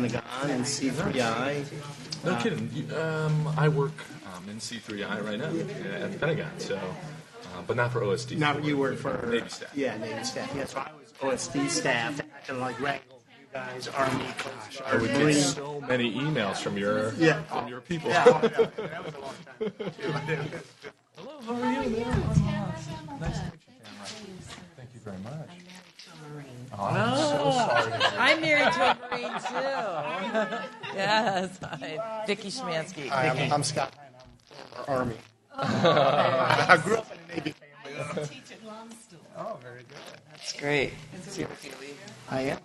Pentagon and C3I. No kidding. I work in C3I right now at the Pentagon, so, but not for OSD. Now you work for Navy staff. Yeah, Navy staff. Yeah, so I was OSD staff. I can like wrangle you guys, Army. I would get so many emails from your people. Yeah, that was a long time too. Hello, how are you? Nice to meet you, Tamara. Thank you very much. Oh, I'm so sorry. I'm married to a Marine too. Yes, hi. Vicky Schmansky. I'm Scott. I'm Army. I grew up in a Navy family. I teach at Longstool. Oh, very good. That's great. I am.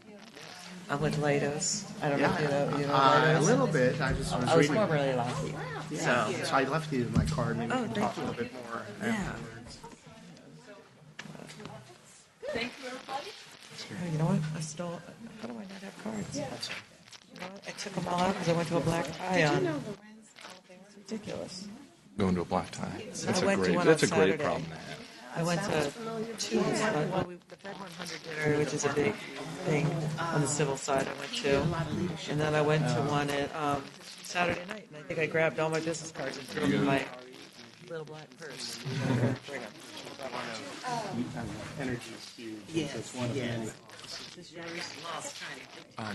I'm with Leidos. I don't know if you know A Leidos. little bit. I just was I was reading. formerly Lockheed. So I left you my card. Maybe we can thank talk a you. little bit more Yeah. afterwards. Thank you, everybody. Oh, you know what? I stole. How do I not have cards? You know what? I took them all out because I went to a black tie on. It's ridiculous. Going to a black tie. That's a went to great. one That's a on great Saturday. problem to have. I went to two. The Fed 100 dinner, which is a big thing on the civil side. I went to, and then I went to one at Saturday night, and I think I grabbed all my business cards and threw them in my little black purse. Energy is huge. Yes, It's one of many.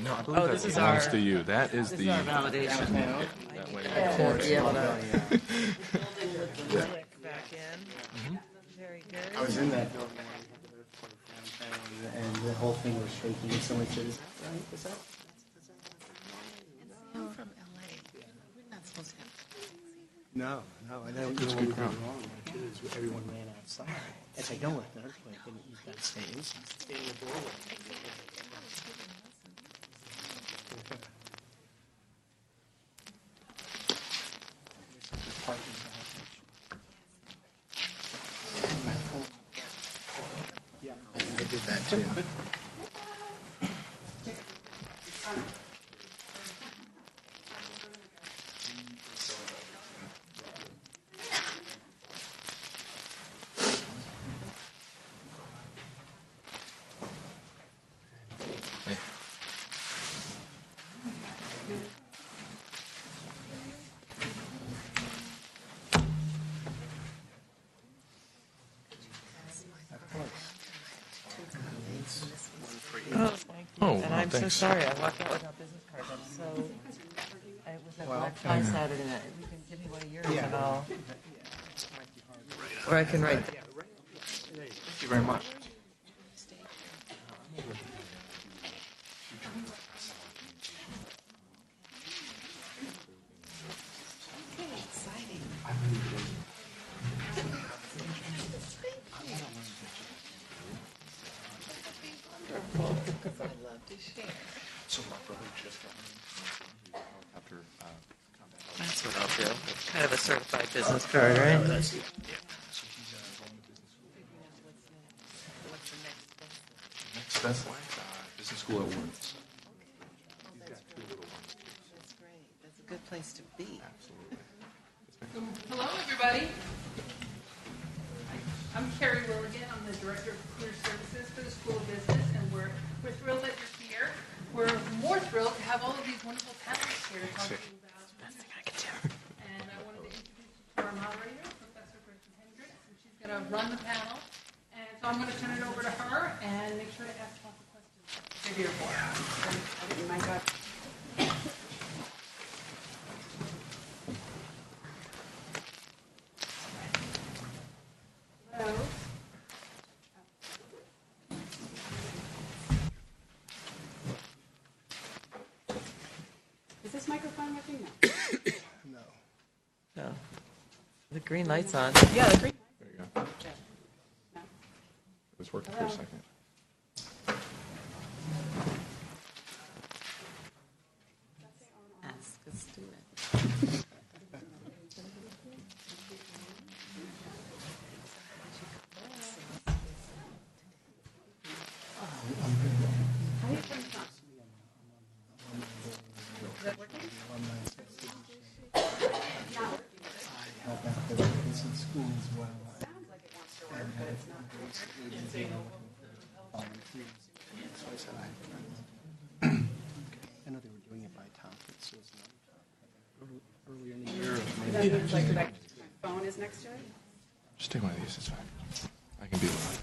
No, I believe Oh, that this is belongs our- to you. That is This the is our validation. that way. To be able to click back in. Very I good. was in that building when we had the earthquake downtown, and the whole thing was shaking. And someone said, "Is that right? Is that?" I'm from LA. We're not supposed to have. No, I know. It's what we did wrong. Is everyone ran outside. I said, "Don't let the earthquake and you guys stay inside. Stay in the doorway." Yeah, I did that too. Oh, thank you. Oh, And I'm so thanks. sorry. I walked out without business cards. I'm so. I was at black tie Saturday night. You can give me one of yours and I'll. Or I can write. Thank you very much. So my brother just got after That's what I'll do. It's kind of a certified business card, right? Next best life, business school at once. That's great. That's a good place to be. Hello, everybody. I'm Carrie Willigan. I'm the Director of Career Services for the School of Business, and we're thrilled that you're here. We're more thrilled to have all of these wonderful panelists here to talk to you about business. And I wanted to introduce you to our moderator, Professor Kristen Hendricks, and she's going to run the panel. And so I'm going to turn it over to her and make sure to ask lots of questions that you're here for. Oh my God. Hello. Is this microphone working now? No. No. The green light's on. Yeah, the green. There you go. No. It was working for a second. Ask a student. Help out the kids in school as well. And recently volunteers. So I said, I know they were doing it Earlier in the year. My phone is next to it. Just take one of these, it's fine. I can be the one.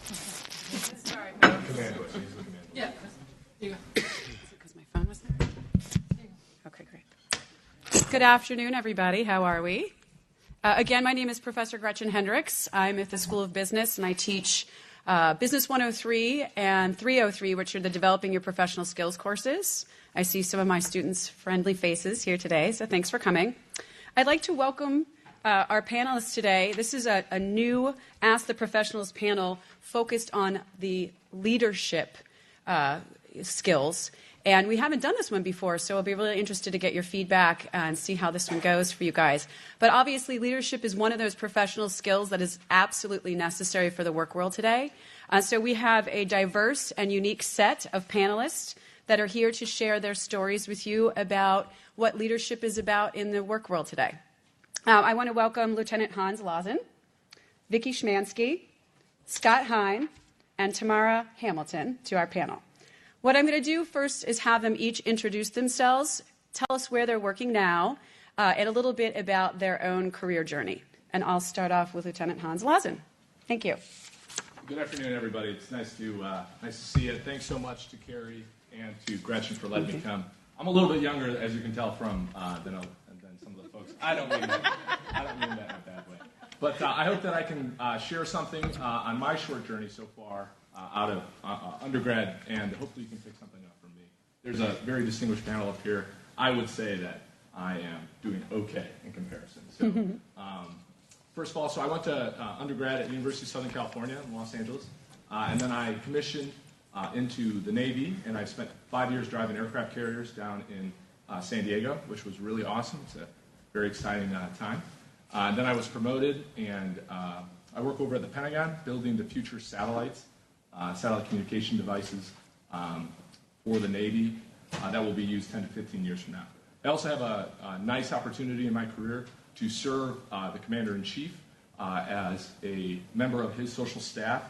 Sorry. Yeah. Is it because my phone was there? Okay, great. Good afternoon, everybody. How are we? Again, my name is Professor Gretchen Hendricks. I'm at the School of Business, and I teach Business 103 and 303, which are the Developing Your Professional Skills courses. I see some of my students' friendly faces here today, so thanks for coming. I'd like to welcome our panelists today. This is a new Ask the Professionals panel focused on the leadership skills. And we haven't done this one before, so I'll be really interested to get your feedback and see how this one goes for you guys. But obviously, leadership is one of those professional skills that is absolutely necessary for the work world today. So we have a diverse and unique set of panelists that are here to share their stories with you about what leadership is about in the work world today. I want to welcome Lieutenant Hans Lazen, Vicki Schmansky, Scott Hine, and Tamara Hamilton to our panel. What I'm going to do first is have them each introduce themselves, tell us where they're working now, and a little bit about their own career journey. And I'll start off with Lieutenant Hans Lazen. Thank you. Good afternoon, everybody. It's nice to see you. Thanks so much to Carrie and to Gretchen for letting me come. I'm a little bit younger, as you can tell from than some of the folks. I don't mean that. I don't mean that in a bad way. But I hope that I can share something on my short journey so far out of undergrad, and hopefully you can pick something up from me. There's a very distinguished panel up here. I would say that I am doing okay in comparison. So, first of all, so I went to undergrad at University of Southern California in Los Angeles, and then I commissioned into the Navy, and I spent 5 years driving aircraft carriers down in San Diego, which was really awesome. It's a very exciting time. Then I was promoted, and I work over at the Pentagon, building the future satellites, satellite communication devices for the Navy that will be used 10 to 15 years from now. I also have a nice opportunity in my career to serve the Commander-in-Chief as a member of his social staff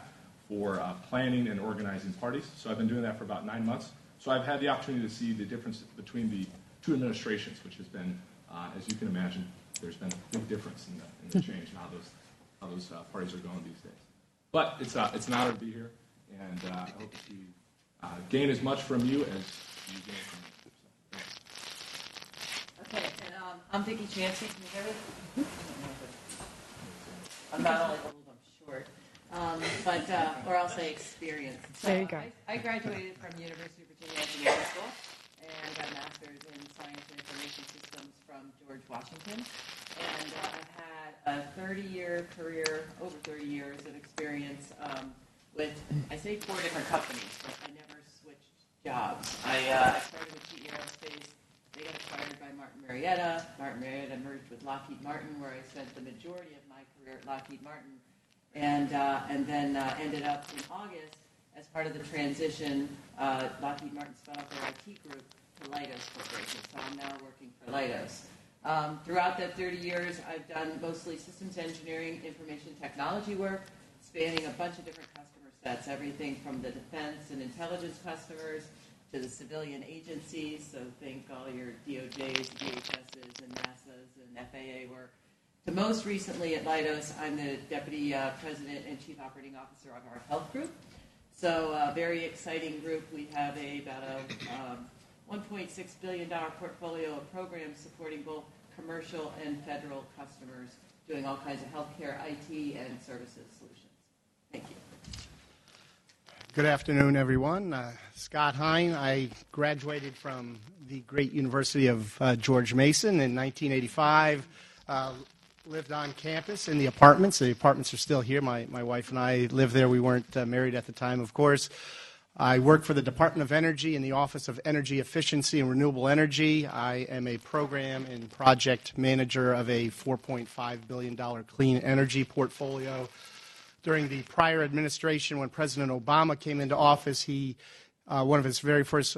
for planning and organizing parties. So I've been doing that for about 9 months. So I've had the opportunity to see the difference between the two administrations, which has been, as you can imagine, there's been a big difference in the change and how those parties are going these days. But it's an honor to be here, and I hope to gain as much from you as you gain from me. So, Okay, and I'm Vicki Schmansky. Can you hear me? I'm not only old, I'm short. Or I'll say experienced. So There you go. I graduated from University of Virginia Engineering School and got a master's in Science and Information Systems from George Washington. And I've had a 30-year career, over 30 years of experience with, I say 4 different companies, but I never switched jobs. I started with GE Aerospace. They got acquired by Martin Marietta. Martin Marietta merged with Lockheed Martin, where I spent the majority of my career at Lockheed Martin. And then ended up in August as part of the transition. Lockheed Martin spun off their IT group to Leidos Corporation, so I'm now working for Leidos. Throughout that 30 years, I've done mostly systems engineering, information technology work, spanning a bunch of different customer sets, everything from the defense and intelligence customers to the civilian agencies, so think all your DOJs, DHSs, and NASAs and FAA work. To most recently at Leidos, I'm the Deputy President and Chief Operating Officer of our health group. So a very exciting group. We have about a $1.6 billion portfolio of programs supporting both commercial and federal customers, doing all kinds of healthcare, IT, and services solutions. Thank you. Good afternoon, everyone. Scott Hine. I graduated from the great University of George Mason in 1985. Lived on campus in the apartments. The apartments are still here. My wife and I lived there. We weren't married at the time, of course. I work for the Department of Energy in the Office of Energy Efficiency and Renewable Energy. I am a program and project manager of a $4.5 billion clean energy portfolio. During the prior administration, when President Obama came into office, one of his very first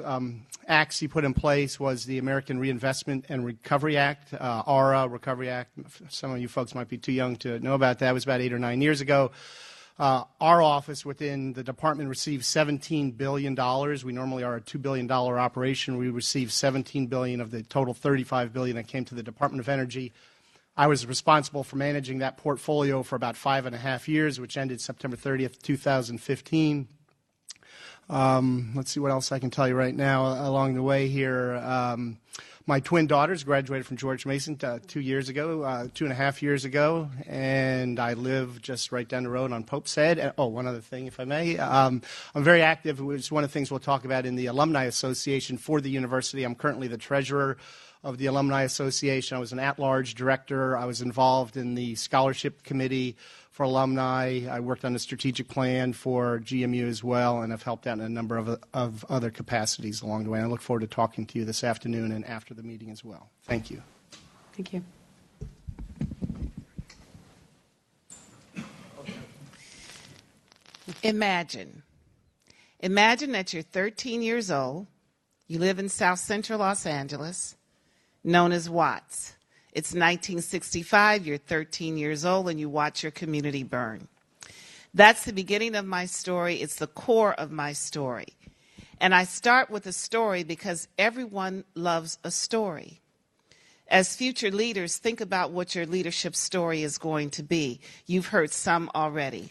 acts he put in place was the American Reinvestment and Recovery Act, ARA, Recovery Act. Some of you folks might be too young to know about that. It was about 8 or 9 years ago. Our office within the department receives $17 billion. We normally are a $2 billion operation. We received $17 billion of the total $35 billion that came to the Department of Energy. I was responsible for managing that portfolio for about 5.5 years, which ended September 30th, 2015. Let's see what else I can tell you right now along the way here. My twin daughters graduated from George Mason 2.5 years ago, and I live just right down the road on Pope's Head. Oh, one other thing, if I may. I'm very active. It's one of the things we'll talk about in the Alumni Association for the university. I'm currently the treasurer of the Alumni Association. I was an at-large director. I was involved in the scholarship committee for alumni. I worked on the strategic plan for GMU as well, and I've helped out in a number of other capacities along the way. And I look forward to talking to you this afternoon and after the meeting as well. Thank you. Thank you. Imagine that you're 13 years old, you live in South Central Los Angeles, known as Watts. It's 1965, you're 13 years old, and you watch your community burn. That's the beginning of my story. It's the core of my story. And I start with a story because everyone loves a story. As future leaders, think about what your leadership story is going to be. You've heard some already.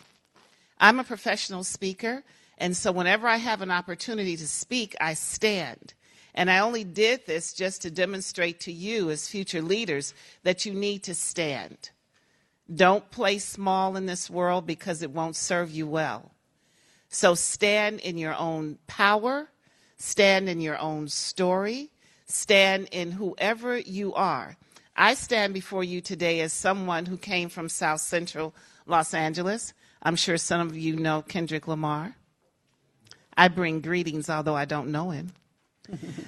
I'm a professional speaker, and so whenever I have an opportunity to speak, I stand. And I only did this just to demonstrate to you as future leaders that you need to stand. Don't play small in this world because it won't serve you well. So stand in your own power, stand in your own story, stand in whoever you are. I stand before you today as someone who came from South Central Los Angeles. I'm sure some of you know Kendrick Lamar. I bring greetings, although I don't know him.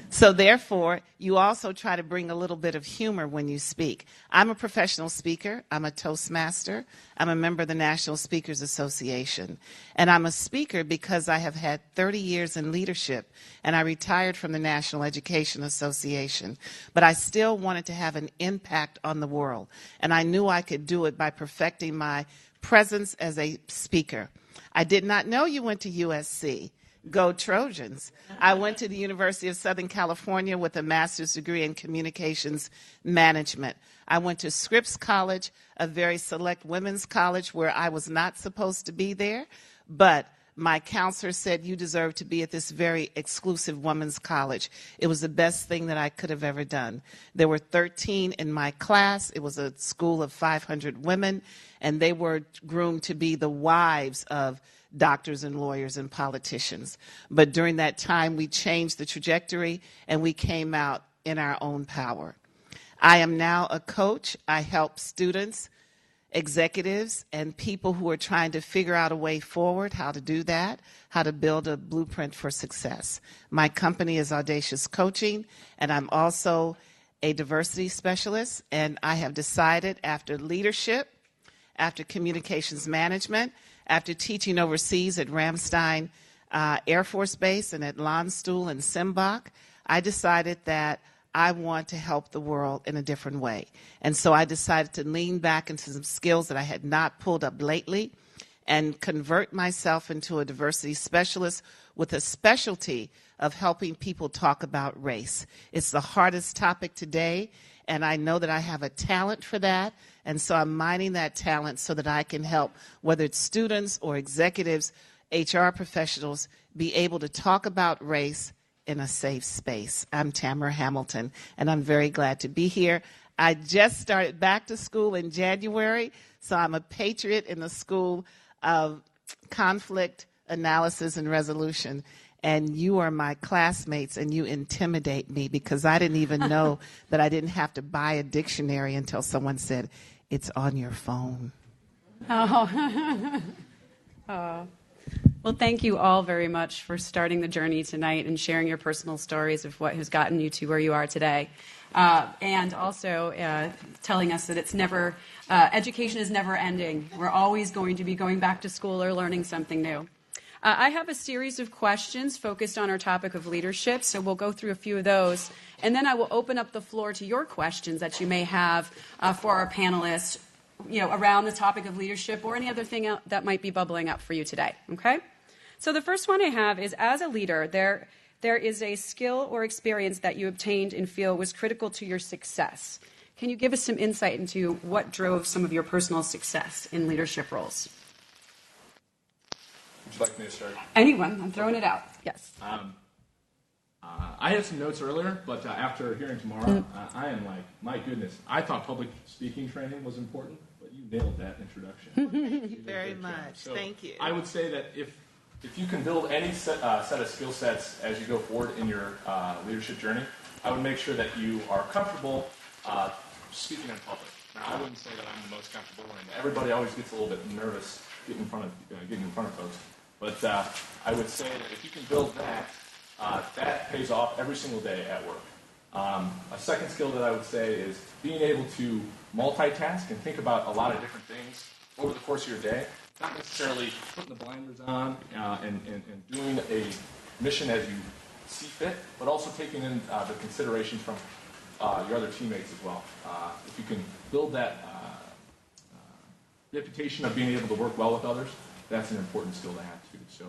So therefore, you also try to bring a little bit of humor when you speak. I'm a professional speaker. I'm a Toastmaster. I'm a member of the National Speakers Association. And I'm a speaker because I have had 30 years in leadership, and I retired from the National Education Association. But I still wanted to have an impact on the world, and I knew I could do it by perfecting my presence as a speaker. I did not know you went to USC. Go Trojans. I went to the University of Southern California with a master's degree in communications management. I went to Scripps College, a very select women's college where I was not supposed to be there, but my counselor said, you deserve to be at this very exclusive women's college. It was the best thing that I could have ever done. There were 13 in my class. It was a school of 500 women, and they were groomed to be the wives of doctors and lawyers and politicians. But during that time, we changed the trajectory, and we came out in our own power. I am now a coach. I help students, executives, and people who are trying to figure out a way forward, how to do that, how to build a blueprint for success. My company is Audacious Coaching, and I'm also a diversity specialist, and I have decided after leadership, after communications management, after teaching overseas at Ramstein Air Force Base and at Landstuhl and Simbach, I decided that I want to help the world in a different way. And so I decided to lean back into some skills that I had not pulled up lately and convert myself into a diversity specialist with a specialty of helping people talk about race. It's the hardest topic today, and I know that I have a talent for that. And so I'm mining that talent so that I can help, whether it's students or executives, HR professionals, be able to talk about race in a safe space. I'm Tamara Hamilton, and I'm very glad to be here. I just started back to school in January, so I'm a patriot in the School of Conflict Analysis and Resolution. And you are my classmates, and you intimidate me because I didn't even know that I didn't have to buy a dictionary until someone said, it's on your phone. Oh. Oh. Well, thank you all very much for starting the journey tonight and sharing your personal stories of what has gotten you to where you are today. And also telling us that it's never, education is never ending. We're always going to be going back to school or learning something new. I have a series of questions focused on our topic of leadership, so we'll go through a few of those. And then I will open up the floor to your questions that you may have for our panelists around the topic of leadership or any other thing that might be bubbling up for you today, okay? So the first one I have is, as a leader, there is a skill or experience that you obtained and feel was critical to your success. Can you give us some insight into what drove some of your personal success in leadership roles? Would you like me to start? Anyone, I'm throwing it out, yes. I had some notes earlier, but after hearing tomorrow, I am like, my goodness, I thought public speaking training was important, but you nailed that introduction. Thank you very much. So Thank you. I would say that if you can build any set of skill sets as you go forward in your leadership journey, I would make sure that you are comfortable speaking in public. Now, I wouldn't say that I'm the most comfortable, and everybody always gets a little bit nervous getting in front of folks. But I would say that if you can build that, that pays off every single day at work. A second skill that I would say is being able to multitask and think about a lot of different things over the course of your day. Not necessarily putting the blinders on and doing a mission as you see fit, but also taking in the considerations from your other teammates as well. If you can build that reputation of being able to work well with others, that's an important skill to have too. So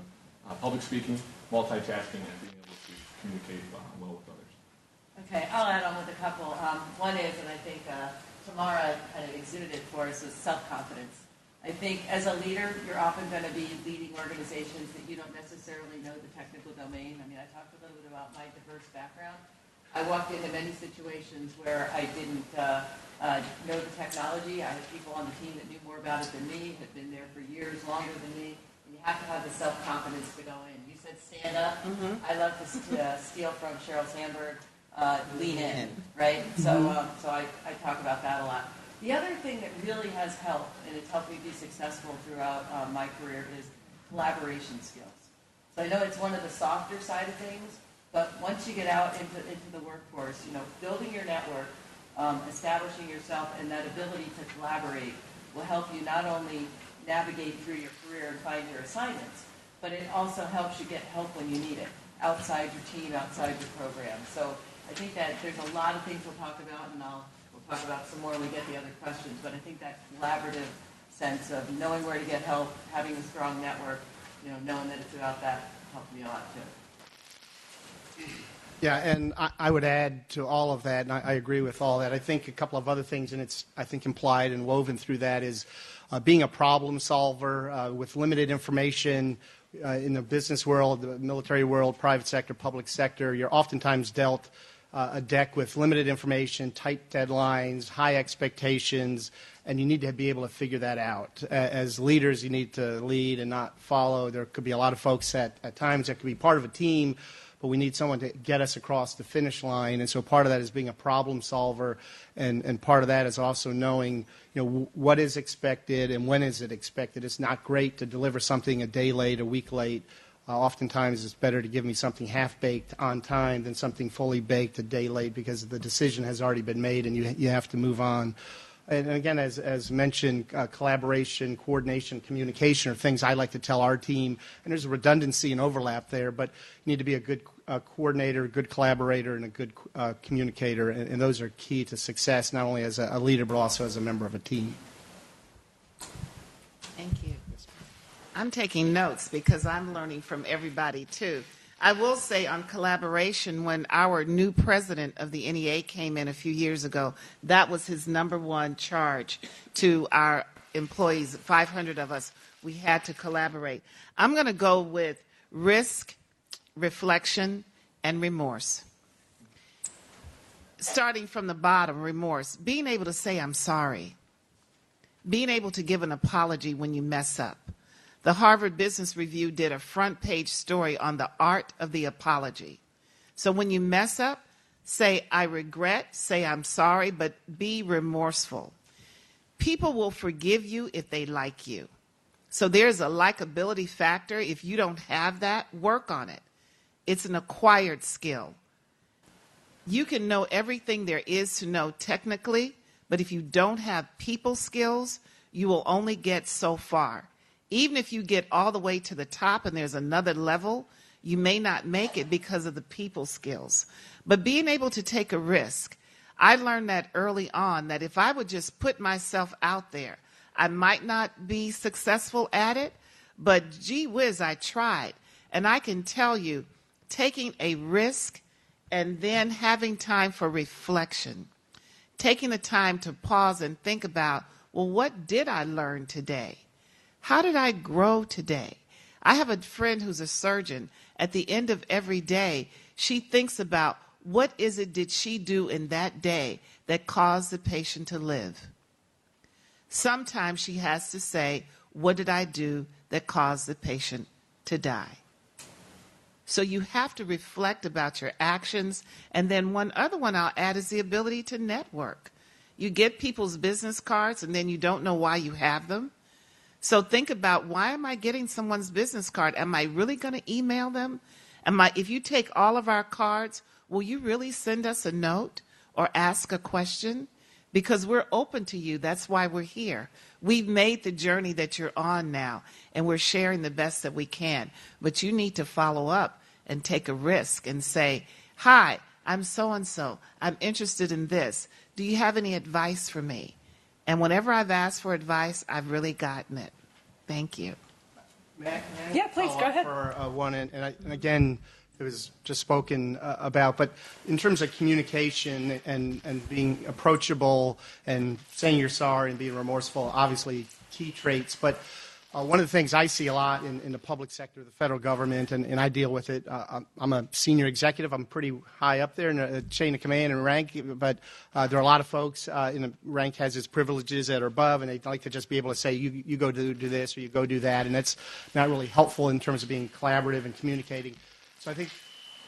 public speaking, multitasking, and being able to communicate well with others. Okay, I'll add on with a couple. One is, and I think Tamara kind of exuded it for us, is self-confidence. I think as a leader, you're often going to be leading organizations that you don't necessarily know the technical domain. I mean, I talked a little bit about my diverse background. I walked into many situations where I didn't know the technology. I had people on the team that knew more about it than me, had been there for years, longer than me. And you have to have the self-confidence to go in. You said stand up. Mm-hmm. I love to steal from Sheryl Sandberg, lean in, right? Mm-hmm. So I talk about that a lot. The other thing that really has helped, and it's helped me be successful throughout my career, is collaboration skills. So I know it's one of the softer side of things, but once you get out into the workforce, building your network, establishing yourself, and that ability to collaborate will help you not only navigate through your career and find your assignments, but it also helps you get help when you need it, outside your team, outside your program. So I think that there's a lot of things we'll talk about, and we'll talk about some more when we get the other questions, but I think that collaborative sense of knowing where to get help, having a strong network, knowing that it's about that helped me a lot too. Yeah, and I would add to all of that, and I agree with all that. I think a couple of other things, and it's, I think, implied and woven through that is being a problem solver with limited information in the business world, the military world, private sector, public sector. You're oftentimes dealt a deck with limited information, tight deadlines, high expectations, and you need to be able to figure that out. As leaders, you need to lead and not follow. There could be a lot of folks at times that could be part of a team, but we need someone to get us across the finish line. And so part of that is being a problem solver, and part of that is also knowing, what is expected and when is it expected. It's not great to deliver something a day late, a week late. Oftentimes it's better to give me something half-baked on time than something fully baked a day late, because the decision has already been made and you have to move on. And again, as mentioned, collaboration, coordination, communication are things I like to tell our team. And there's a redundancy and overlap there, but you need to be a good coordinator, a good collaborator, and a good communicator. And those are key to success, not only as a leader, but also as a member of a team. Thank you. I'm taking notes because I'm learning from everybody, too. I will say on collaboration, when our new president of the NEA came in a few years ago, that was his number one charge to our employees, 500 of us. We had to collaborate. I'm going to go with risk, reflection, and remorse. Starting from the bottom, remorse. Being able to say, I'm sorry. Being able to give an apology when you mess up. The Harvard Business Review did a front page story on the art of the apology. So when you mess up, say, I regret, say, I'm sorry, but be remorseful. People will forgive you if they like you. So there's a likability factor. If you don't have that, work on it. It's an acquired skill. You can know everything there is to know technically, but if you don't have people skills, you will only get so far. Even if you get all the way to the top and there's another level, you may not make it because of the people skills. But being able to take a risk. I learned that early on, that if I would just put myself out there, I might not be successful at it, but gee whiz, I tried. And I can tell you, taking a risk and then having time for reflection, taking the time to pause and think about, well, what did I learn today? How did I grow today? I have a friend who's a surgeon. At the end of every day, she thinks about what is it did she do in that day that caused the patient to live. Sometimes she has to say, what did I do that caused the patient to die? So you have to reflect about your actions. And then one other one I'll add is the ability to network. You get people's business cards and then you don't know why you have them. So think about, why am I getting someone's business card? Am I really going to email them? If you take all of our cards, will you really send us a note or ask a question? Because we're open to you. That's why we're here. We've made the journey that you're on now, and we're sharing the best that we can. But you need to follow up and take a risk and say, hi, I'm so-and-so. I'm interested in this. Do you have any advice for me? And whenever I've asked for advice, I've really gotten it. Thank you. May I Yeah, please, follow go up ahead. For one, and again, it was just spoken about, but in terms of communication and being approachable and saying you're sorry and being remorseful, obviously key traits. But one of the things I see a lot in the public sector, the federal government, and I deal with it. I'm a senior executive. I'm pretty high up there in the chain of command and rank, but there are a lot of folks in the rank has its privileges that are above, and they'd like to just be able to say, you go do this or you go do that, and that's not really helpful in terms of being collaborative and communicating. So I think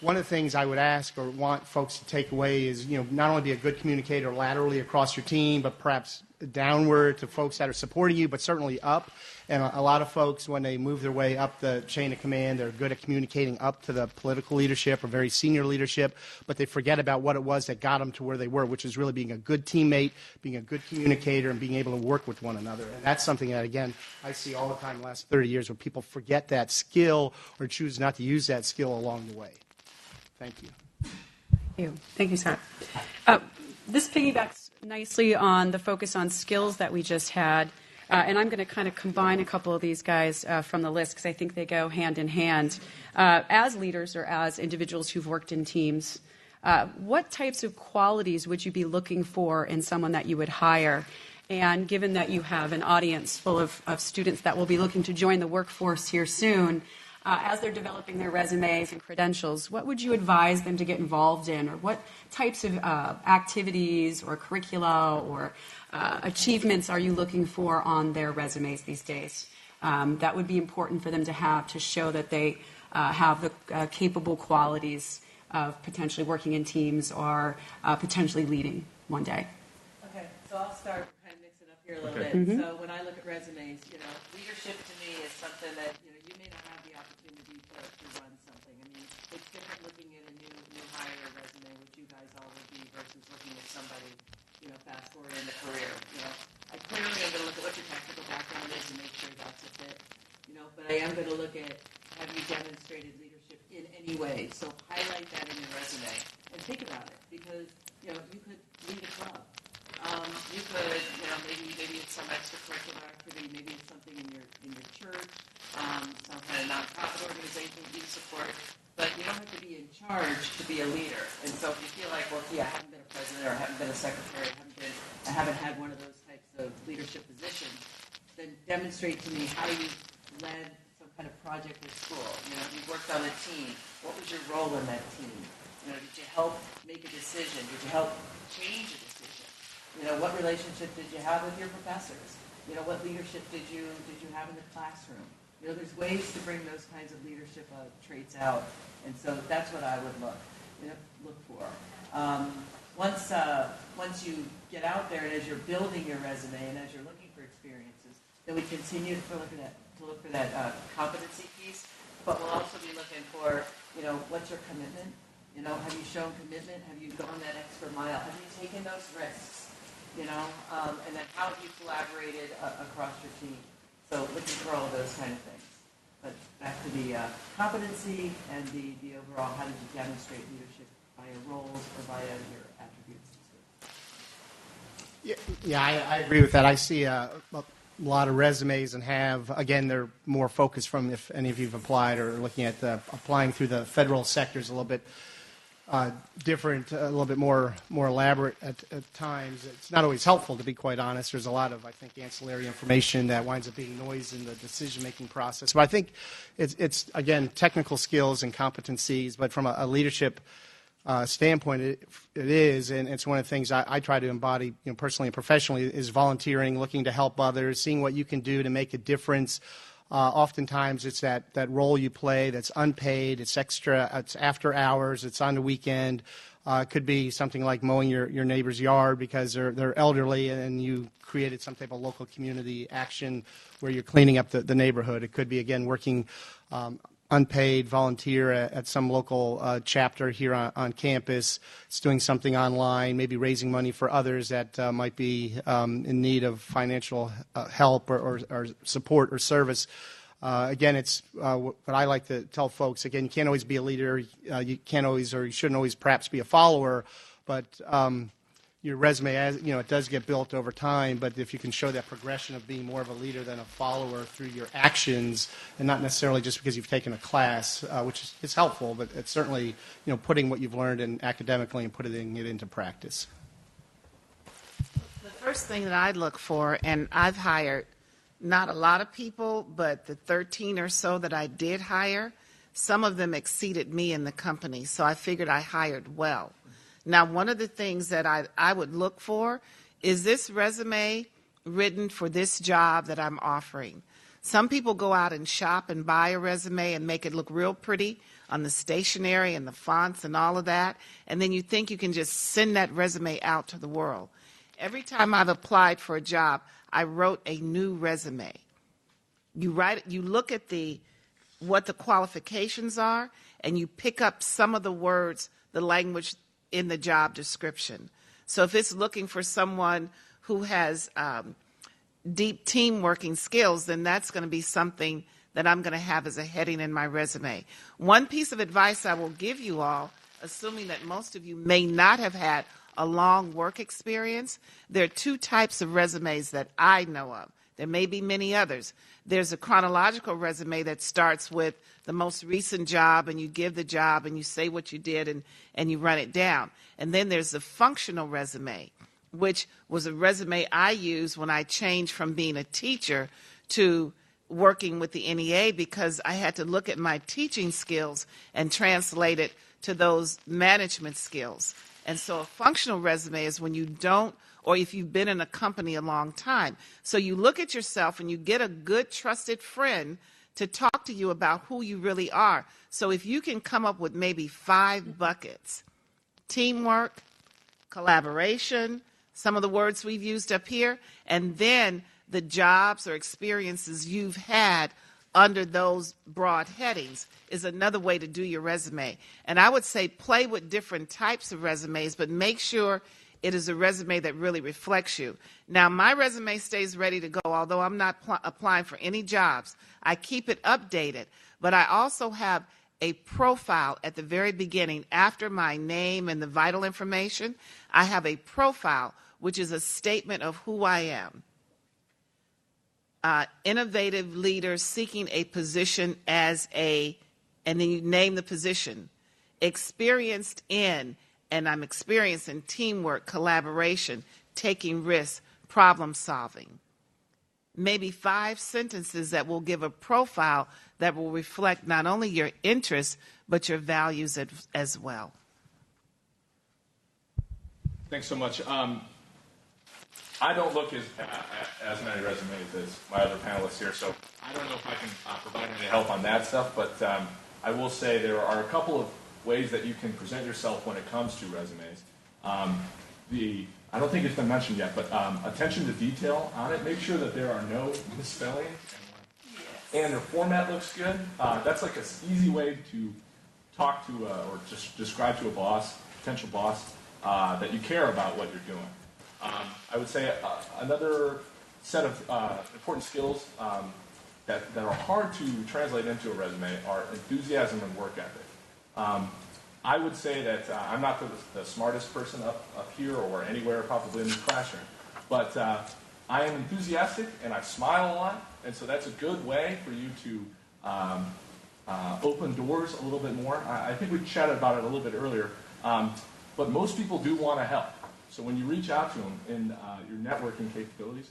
one of the things I would ask or want folks to take away is, not only be a good communicator laterally across your team, but perhaps downward to folks that are supporting you, but certainly up. And a lot of folks, when they move their way up the chain of command, they're good at communicating up to the political leadership or very senior leadership, but they forget about what it was that got them to where they were, which is really being a good teammate, being a good communicator, and being able to work with one another. And that's something that, again, I see all the time in the last 30 years where people forget that skill or choose not to use that skill along the way. Thank you. Thank you, Scott. This piggybacks nicely on the focus on skills that we just had. And I'm going to kind of combine a couple of these guys from the list because I think they go hand in hand. As leaders or as individuals who've worked in teams, what types of qualities would you be looking for in someone that you would hire? And given that you have an audience full of students that will be looking to join the workforce here soon, as they're developing their resumes and credentials, what would you advise them to get involved in, or what types of activities or curricula or achievements are you looking for on their resumes these days? That would be important for them to have to show that they have the capable qualities of potentially working in teams or potentially leading one day. Okay, so I'll start kind of mix it up here a little bit. So when I look at resumes, leadership to me is something that, you may not have the opportunity to run something. I mean, it's different looking at a new hire resume, which you guys all would be, versus looking at somebody, fast forward in the career. I clearly am going to look at what your technical background is and make sure that's a fit. But I am going to look at, have you demonstrated leadership in any way? So highlight that in your resume and think about it, because, you could lead a club. You could, maybe it's some extracurricular activity, maybe it's something in your church, some kind of nonprofit organization that you support, but you don't have to be in charge to be a leader. And so if you feel like, well, gee, I haven't been a president or I haven't been a secretary, I haven't had one of those types of leadership positions, then demonstrate to me how you led some kind of project at school. You worked on a team. What was your role in that team? Did you help make a decision? Did you help change a decision? What relationship did you have with your professors? What leadership did you have in the classroom? There's ways to bring those kinds of leadership traits out, and so that's what I would look for. Once you get out there, and as you're building your resume, and as you're looking for experiences, then we continue to look for that competency piece. But we'll also be looking for, what's your commitment? Have you shown commitment? Have you gone that extra mile? Have you taken those risks? And then how have you collaborated across your team? So looking for all of those kind of things. But back to the competency and the overall, how did you demonstrate leadership via roles or via your attributes? Yeah, I agree with that. I see a lot of resumes and again, they're more focused from if any of you have applied or looking at applying through the federal sectors a little bit different, a little bit more elaborate at times. It's not always helpful, to be quite honest. There's a lot of, I think, ancillary information that winds up being noise in the decision-making process. But I think it's again, technical skills and competencies, but from a leadership standpoint, it is, and it's one of the things I try to embody, personally and professionally, is volunteering, looking to help others, seeing what you can do to make a difference. Oftentimes, it's that role you play that's unpaid, it's extra, it's after hours, it's on the weekend. It could be something like mowing your neighbor's yard because they're elderly and you created some type of local community action where you're cleaning up the neighborhood. It could be, again, working unpaid volunteer at some local chapter here on campus. It's doing something online, maybe raising money for others that might be in need of financial help or support or service. Again, it's what I like to tell folks. Again, you can't always be a leader. You can't always, or you shouldn't always perhaps be a follower, but your resume, it does get built over time, but if you can show that progression of being more of a leader than a follower through your actions, and not necessarily just because you've taken a class, which is helpful, but it's certainly, putting what you've learned in academically and putting it into practice. The first thing that I look for, and I've hired not a lot of people, but the 13 or so that I did hire, some of them exceeded me in the company, so I figured I hired well. Now, one of the things that I would look for is this resume written for this job that I'm offering. Some people go out and shop and buy a resume and make it look real pretty on the stationery and the fonts and all of that, and then you think you can just send that resume out to the world. Every time I've applied for a job, I wrote a new resume. You look at what the qualifications are, and you pick up some of the words, the language in the job description. So if it's looking for someone who has deep team working skills, then that's going to be something that I'm going to have as a heading in my resume. One piece of advice I will give you all, assuming that most of you may not have had a long work experience, there are two types of resumes that I know of. There may be many others. There's a chronological resume that starts with the most recent job, and you give the job, and you say what you did, and you run it down. And then there's the functional resume, which was a resume I used when I changed from being a teacher to working with the NEA, because I had to look at my teaching skills and translate it to those management skills. And so a functional resume is when you don't, or if you've been in a company a long time. So you look at yourself and you get a good, trusted friend to talk to you about who you really are. So if you can come up with maybe 5 buckets: teamwork, collaboration, some of the words we've used up here, and then the jobs or experiences you've had under those broad headings is another way to do your resume. And I would say play with different types of resumes, but make sure it is a resume that really reflects you. Now, my resume stays ready to go, although I'm not applying for any jobs. I keep it updated, but I also have a profile at the very beginning. After my name and the vital information, I have a profile, which is a statement of who I am. Innovative leader seeking a position and then you name the position. Experienced in, and I'm experienced in teamwork, collaboration, taking risks, problem solving. Maybe 5 sentences that will give a profile that will reflect not only your interests, but your values as well. Thanks so much. I don't look as many resumes as my other panelists here, so I don't know if I can provide any help on that stuff, but I will say there are a couple of ways that you can present yourself when it comes to resumes. I don't think it's been mentioned yet, but attention to detail on it. Make sure that there are no misspellings and the format looks good. That's like an easy way to talk to or just describe to a boss, potential boss, that you care about what you're doing. I would say another set of important skills that are hard to translate into a resume are enthusiasm and work ethic. I would say that I'm not the smartest person up here or anywhere probably in this classroom, But I am enthusiastic and I smile a lot, and so that's a good way for you to open doors a little bit more. I think we chatted about it a little bit earlier, but most people do want to help. So when you reach out to them in your networking capabilities,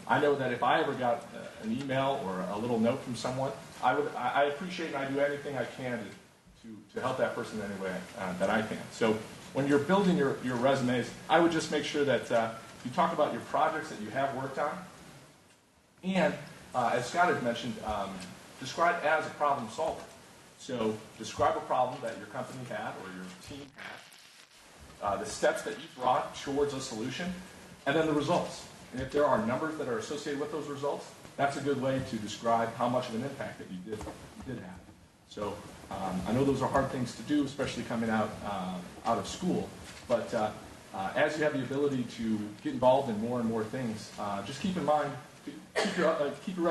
I know that if I ever got an email or a little note from someone, I appreciate and I do anything I can to help that person in any way that I can. So when you're building your resumes, I would just make sure that you talk about your projects that you have worked on, and as Scott had mentioned, describe as a problem solver. So describe a problem that your company had or your team had, the steps that you brought towards a solution, and then the results. And if there are numbers that are associated with those results, that's a good way to describe how much of an impact that you did have. So I know those are hard things to do, especially coming out of school, but as you have the ability to get involved in more and more things, just keep in mind, keep your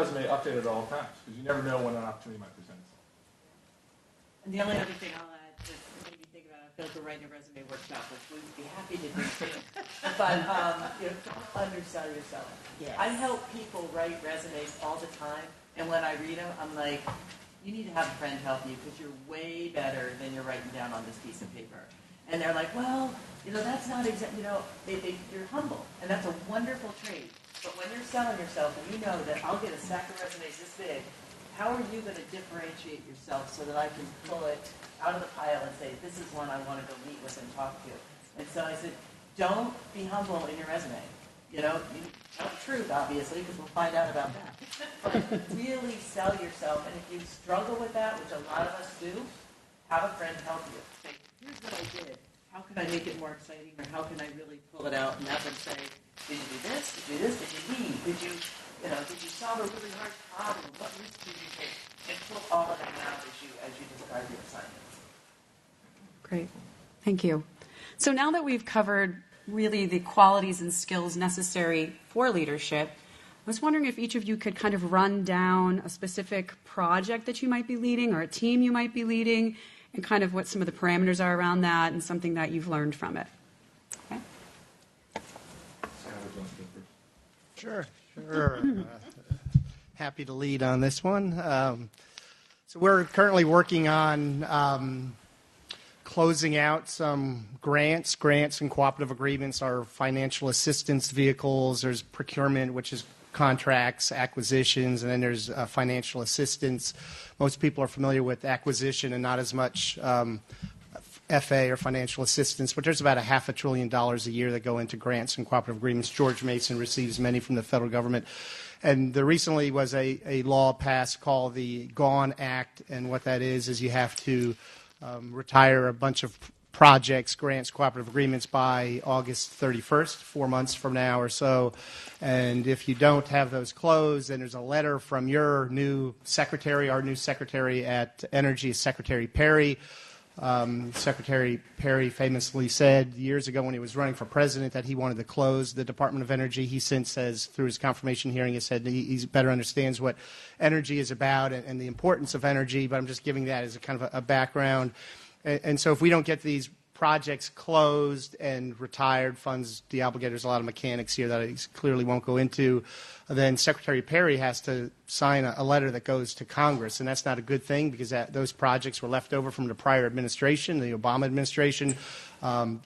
resume updated at all times, because you never know when an opportunity might present itself. And the only other thing I'll add, just made me think about, I feel like we're writing a resume workshop, which we'd be happy to do too. But don't undersell yourself. Yes. I help people write resumes all the time, and when I read them, I'm like, you need to have a friend help you because you're way better than you're writing down on this piece of paper. And they're like, well, that's not exactly, you're humble, and that's a wonderful trait. But when you're selling yourself and you know that I'll get a stack of resumes this big, how are you going to differentiate yourself so that I can pull it out of the pile and say, this is one I want to go meet with and talk to? And so I said, don't be humble in your resume. You tell the truth, obviously, because we'll find out about that. But really sell yourself, and if you struggle with that, which a lot of us do, have a friend help you. Say, here's what I did. How can I make it more exciting, or how can I really pull it out and have them say, did you do this? Did you do this? Did you lead? Did you solve a really hard problem? What risks did you take? And pull all of that out as you describe your assignments. Great. Thank you. So now that we've covered really the qualities and skills necessary for leadership, I was wondering if each of you could kind of run down a specific project that you might be leading or a team you might be leading, and kind of what some of the parameters are around that and something that you've learned from it. Okay? Sure. Happy to lead on this one. So we're currently working on closing out some grants and cooperative agreements are financial assistance vehicles. There's procurement, which is contracts, acquisitions, and then there's financial assistance. Most people are familiar with acquisition and not as much FA or financial assistance, but there's about $500 billion a year that go into grants and cooperative agreements. George Mason receives many from the federal government. And there recently was a law passed called the GONE Act, and what that is you have to retire a bunch of projects, grants, cooperative agreements by August 31st, 4 months from now or so. And if you don't have those closed, then there's a letter from your new secretary. Our new secretary at Energy is Secretary Perry. Secretary Perry famously said years ago when he was running for president that he wanted to close the Department of Energy. He since says, through his confirmation hearing, has said he better understands what energy is about and the importance of energy, but I'm just giving that as a kind of a background. And so if we don't get these projects closed and retired, funds deobligated, there's a lot of mechanics here that I clearly won't go into, then Secretary Perry has to sign a letter that goes to Congress, and that's not a good thing because those projects were left over from the prior administration, the Obama administration,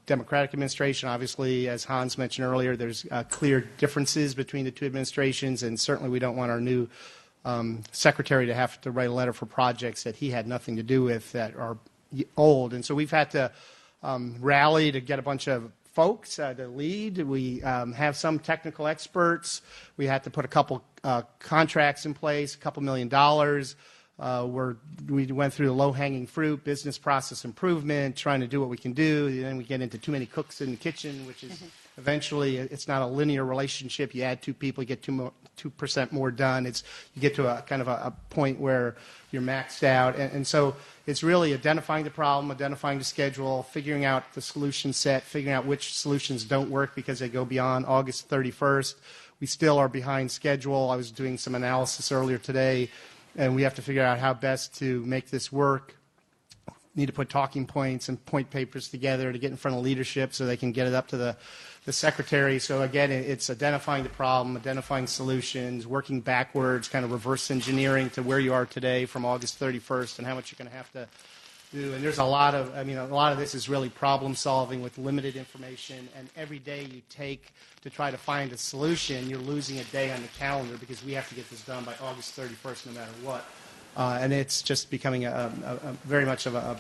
Democratic administration. Obviously, as Hans mentioned earlier, there's clear differences between the two administrations, and certainly we don't want our new secretary to have to write a letter for projects that he had nothing to do with that are old. And so we've had to rally to get a bunch of folks to lead. We have some technical experts. We had to put a couple contracts in place, a couple $1 million. We went through the low-hanging fruit, business process improvement, trying to do what we can do. And then we get into too many cooks in the kitchen, which is eventually it's not a linear relationship. You add 2 people, you get 2% more done. You get to a kind of a point where you're maxed out. And so it's really identifying the problem, identifying the schedule, figuring out the solution set, figuring out which solutions don't work because they go beyond August 31st. We still are behind schedule. I was doing some analysis earlier today, and we have to figure out how best to make this work need to put talking points and point papers together to get in front of leadership so they can get it up to the secretary. So again, it's identifying the problem, identifying solutions, working backwards, kind of reverse engineering to where you are today from August 31st and how much you're going to have to do. And there's a lot of this is really problem solving with limited information, and every day you take to try to find a solution, you're losing a day on the calendar because we have to get this done by August 31st no matter what. And it's just becoming a very much of a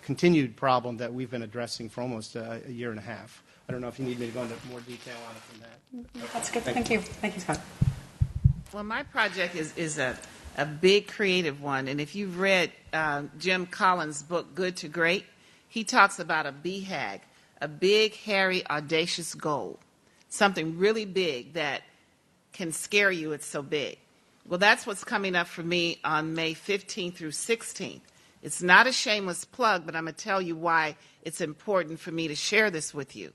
continued problem that we've been addressing for almost a year and a half. I don't know if you need me to go into more detail on it than that. That's good. Thank you. Thank you, Scott. Well, my project is a big creative one. And if you've read Jim Collins' book, Good to Great, he talks about a BHAG, a big, hairy, audacious goal, something really big that can scare you. It's so big. Well, that's what's coming up for me on May 15th through 16th. It's not a shameless plug, but I'm going to tell you why it's important for me to share this with you.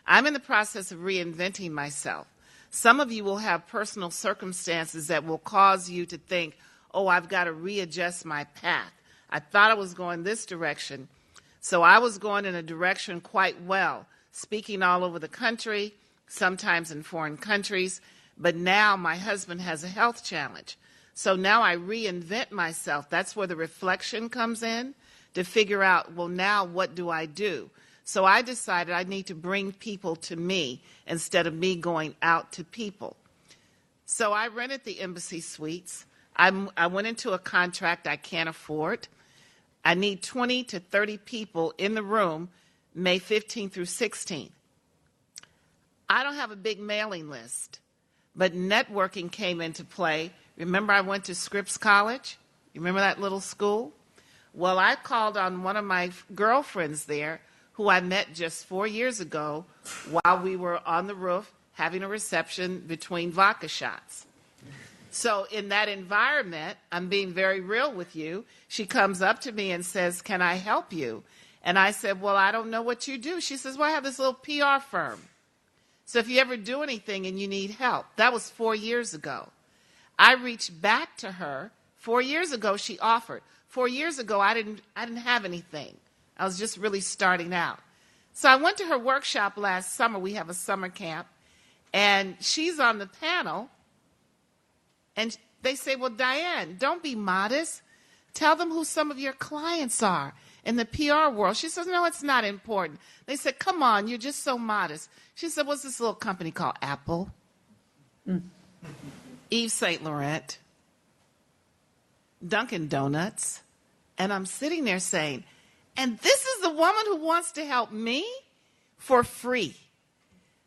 I'm in the process of reinventing myself. Some of you will have personal circumstances that will cause you to think, oh, I've got to readjust my path. I thought I was going this direction, so I was going in a direction quite well, speaking all over the country, sometimes in foreign countries. But now my husband has a health challenge. So now I reinvent myself. That's where the reflection comes in to figure out, well, now what do I do? So I decided I need to bring people to me instead of me going out to people. So I rented the Embassy Suites. I went into a contract I can't afford. I need 20 to 30 people in the room May 15th through 16th. I don't have a big mailing list. But networking came into play. Remember I went to Scripps College? You remember that little school? Well, I called on one of my girlfriends there who I met just 4 years ago while we were on the roof having a reception between vodka shots. So in that environment, I'm being very real with you, she comes up to me and says, can I help you? And I said, well, I don't know what you do. She says, well, I have this little PR firm. So if you ever do anything and you need help, that was 4 years ago. I reached back to her. 4 years ago, she offered. 4 years ago, I didn't have anything. I was just really starting out. So I went to her workshop last summer. We have a summer camp. And she's on the panel. And they say, well, Diane, don't be modest. Tell them who some of your clients are in the PR world. She says, no, it's not important. They said, come on, you're just so modest. She said, what's this little company called Apple? Yves Saint Laurent, Dunkin' Donuts. And I'm sitting there saying, and this is the woman who wants to help me for free.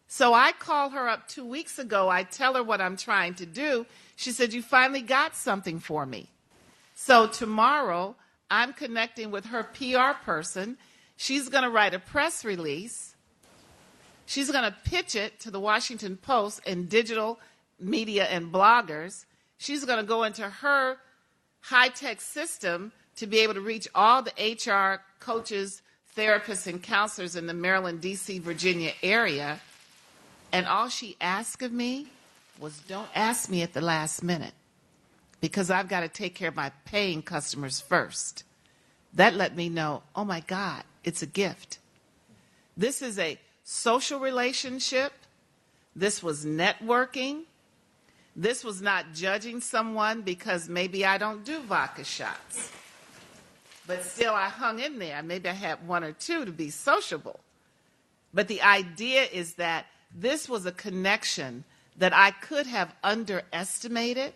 So I call her up 2 weeks ago. I tell her what I'm trying to do. She said, you finally got something for me. So tomorrow, I'm connecting with her PR person. She's going to write a press release. She's going to pitch it to the Washington Post and digital media and bloggers. She's going to go into her high-tech system to be able to reach all the HR coaches, therapists, and counselors in the Maryland, D.C., Virginia area. And all she asked of me was, don't ask me at the last minute, because I've got to take care of my paying customers first. That let me know, oh my God, it's a gift. This is a social relationship. This was networking. This was not judging someone because maybe I don't do vodka shots. But still, I hung in there. Maybe I had one or two to be sociable. But the idea is that this was a connection that I could have underestimated.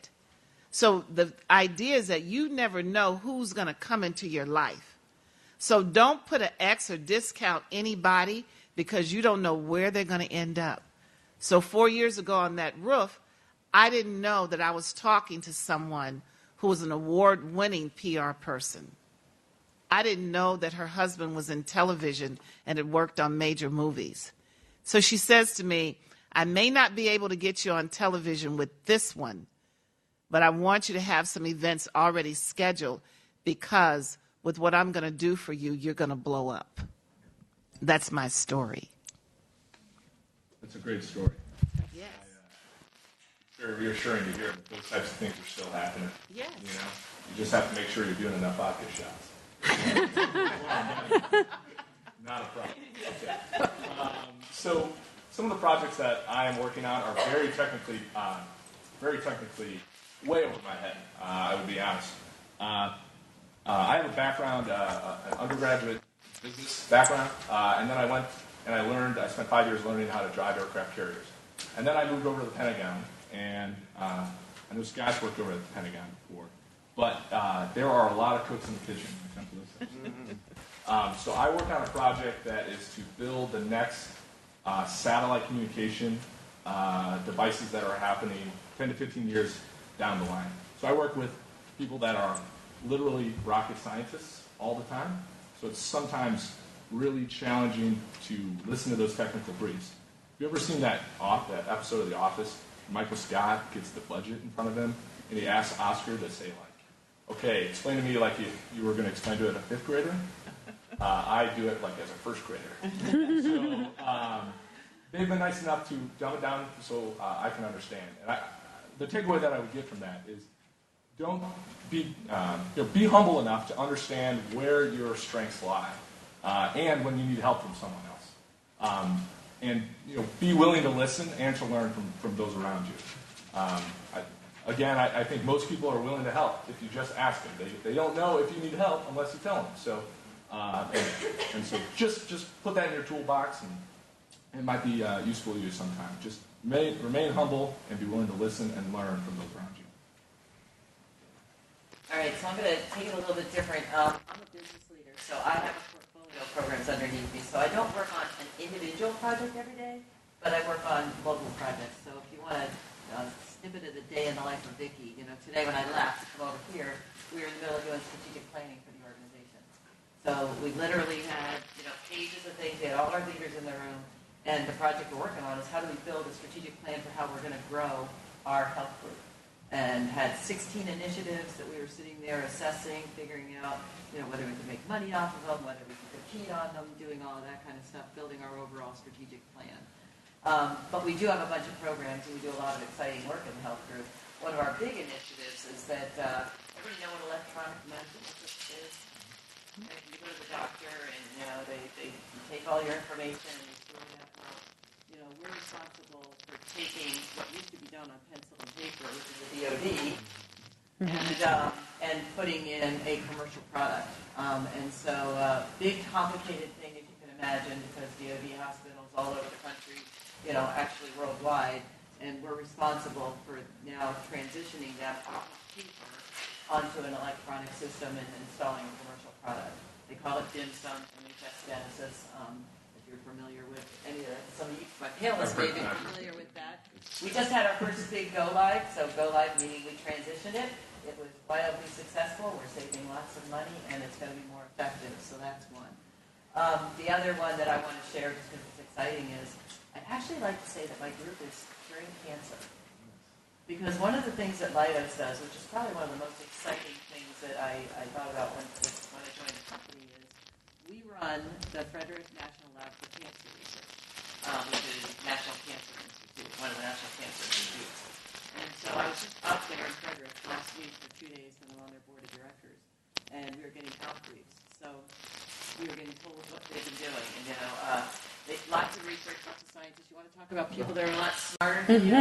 So the idea is that you never know who's going to come into your life. So don't put an X or discount anybody because you don't know where they're going to end up. So 4 years ago on that roof, I didn't know that I was talking to someone who was an award-winning PR person. I didn't know that her husband was in television and had worked on major movies. So she says to me, I may not be able to get you on television with this one, but I want you to have some events already scheduled because with what I'm going to do for you, you're going to blow up. That's my story. That's a great story. Yes. Very reassuring to hear that those types of things are still happening. Yes. You know, you just have to make sure you're doing enough vodka shots. Not a problem. Okay. So some of the projects that I am working on are very technically way over my head. I would be honest. I have a background, an undergraduate business background, and then I went and I spent 5 years learning how to drive aircraft carriers. And then I moved over to the Pentagon, and I know Scott's worked over at the Pentagon before, but there are a lot of cooks in the kitchen when it comes to those things. So I work on a project that is to build the next satellite communication devices that are happening 10 to 15 years down the line. So I work with people that are literally rocket scientists all the time. So it's sometimes really challenging to listen to those technical briefs. Have you ever seen that episode of The Office? Michael Scott gets the budget in front of him, and he asks Oscar to say, like, okay, explain to me like you were going to explain to it a fifth grader. I do it like as a first grader. So they've been nice enough to dumb it down so I can understand. And the takeaway that I would get from that is don't be humble enough to understand where your strengths lie, and when you need help from someone else, and be willing to listen and to learn from those around you. I think most people are willing to help if you just ask them. They don't know if you need help unless you tell them. So, so just put that in your toolbox, and it might be useful to you sometime. Just remain humble and be willing to listen and learn from those around you. All right, so I'm going to take it a little bit different. I'm a business leader, so I have a portfolio of programs underneath me. So I don't work on an individual project every day, but I work on global projects. So if you want a snippet of the day in the life of Vicki, today when I left to come over here, we were in the middle of doing strategic planning for the organization. So we literally had pages of things. We had all our leaders in the room, and the project we're working on is how do we build a strategic plan for how we're going to grow our health group. And had 16 initiatives that we were sitting there assessing, figuring out, whether we could make money off of them, whether we could compete on them, doing all of that kind of stuff, building our overall strategic plan. But we do have a bunch of programs, and we do a lot of exciting work in the health group. One of our big initiatives is that everybody know what electronic medical record is? You go to the doctor, and they take all your information and they store that out. We're responsible for taking what used to be done on pencil and paper, which is the DoD, and putting in a commercial product. And so, big complicated thing, if you can imagine, because DoD hospitals all over the country, actually worldwide, and we're responsible for now transitioning that off of paper onto an electronic system and installing a commercial product. They call it DIMSUM, NHS Genesis. If you're familiar with any of that, some of you, my panelists may be familiar with that. We just had our first big go live. So go live meaning we transitioned it. It was wildly successful. We're saving lots of money, and it's going to be more effective. So that's one. The other one that I want to share, just because it's exciting, is I actually like to say that my group is curing cancer. Because one of the things that Leidos does, which is probably one of the most exciting things that I thought about when I joined the company, is we run the Frederick National Lab for Cancer Research, which is National Cancer Institute, one of the National Cancer Institutes. And so I was just up there in Frederick last week for 2 days when I'm on their board of directors, and we were getting health briefs. So we were getting told what they've been doing, and lots of research, lots of scientists. You want to talk about people that are a lot smarter than you?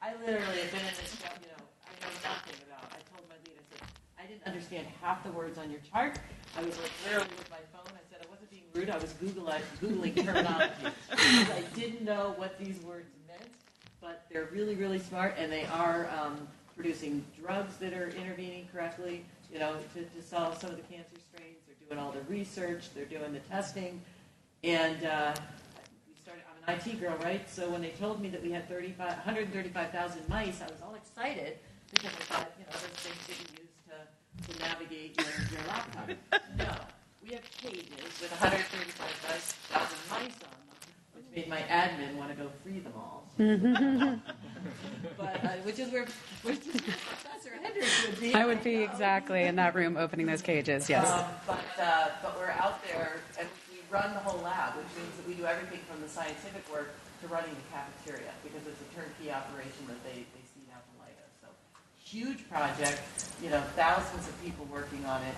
I literally have been in this job, I know nothing about. I told my lead, I said, I didn't understand half the words on your chart. I was literally with my phone. I said I wasn't being rude. I was Googling terminology because I didn't know what these words meant. But they're really, really smart, and they are producing drugs that are intervening correctly, to solve some of the cancer strains. They're doing all the research. They're doing the testing. And I'm an IT girl, right? So when they told me that we had 135,000 mice, I was all excited because I thought, those things that you use to navigate your laptop. No, we have cages with 135,000 mice on them, which made my admin want to go free them all. But which is where Professor Hendricks would be. I would be exactly in that room opening those cages. Yes. But we're out there and we run the whole lab, which means that we do everything from the scientific work to running the cafeteria because it's a turnkey operation that they see now to Leidos. So huge project, thousands of people working on it.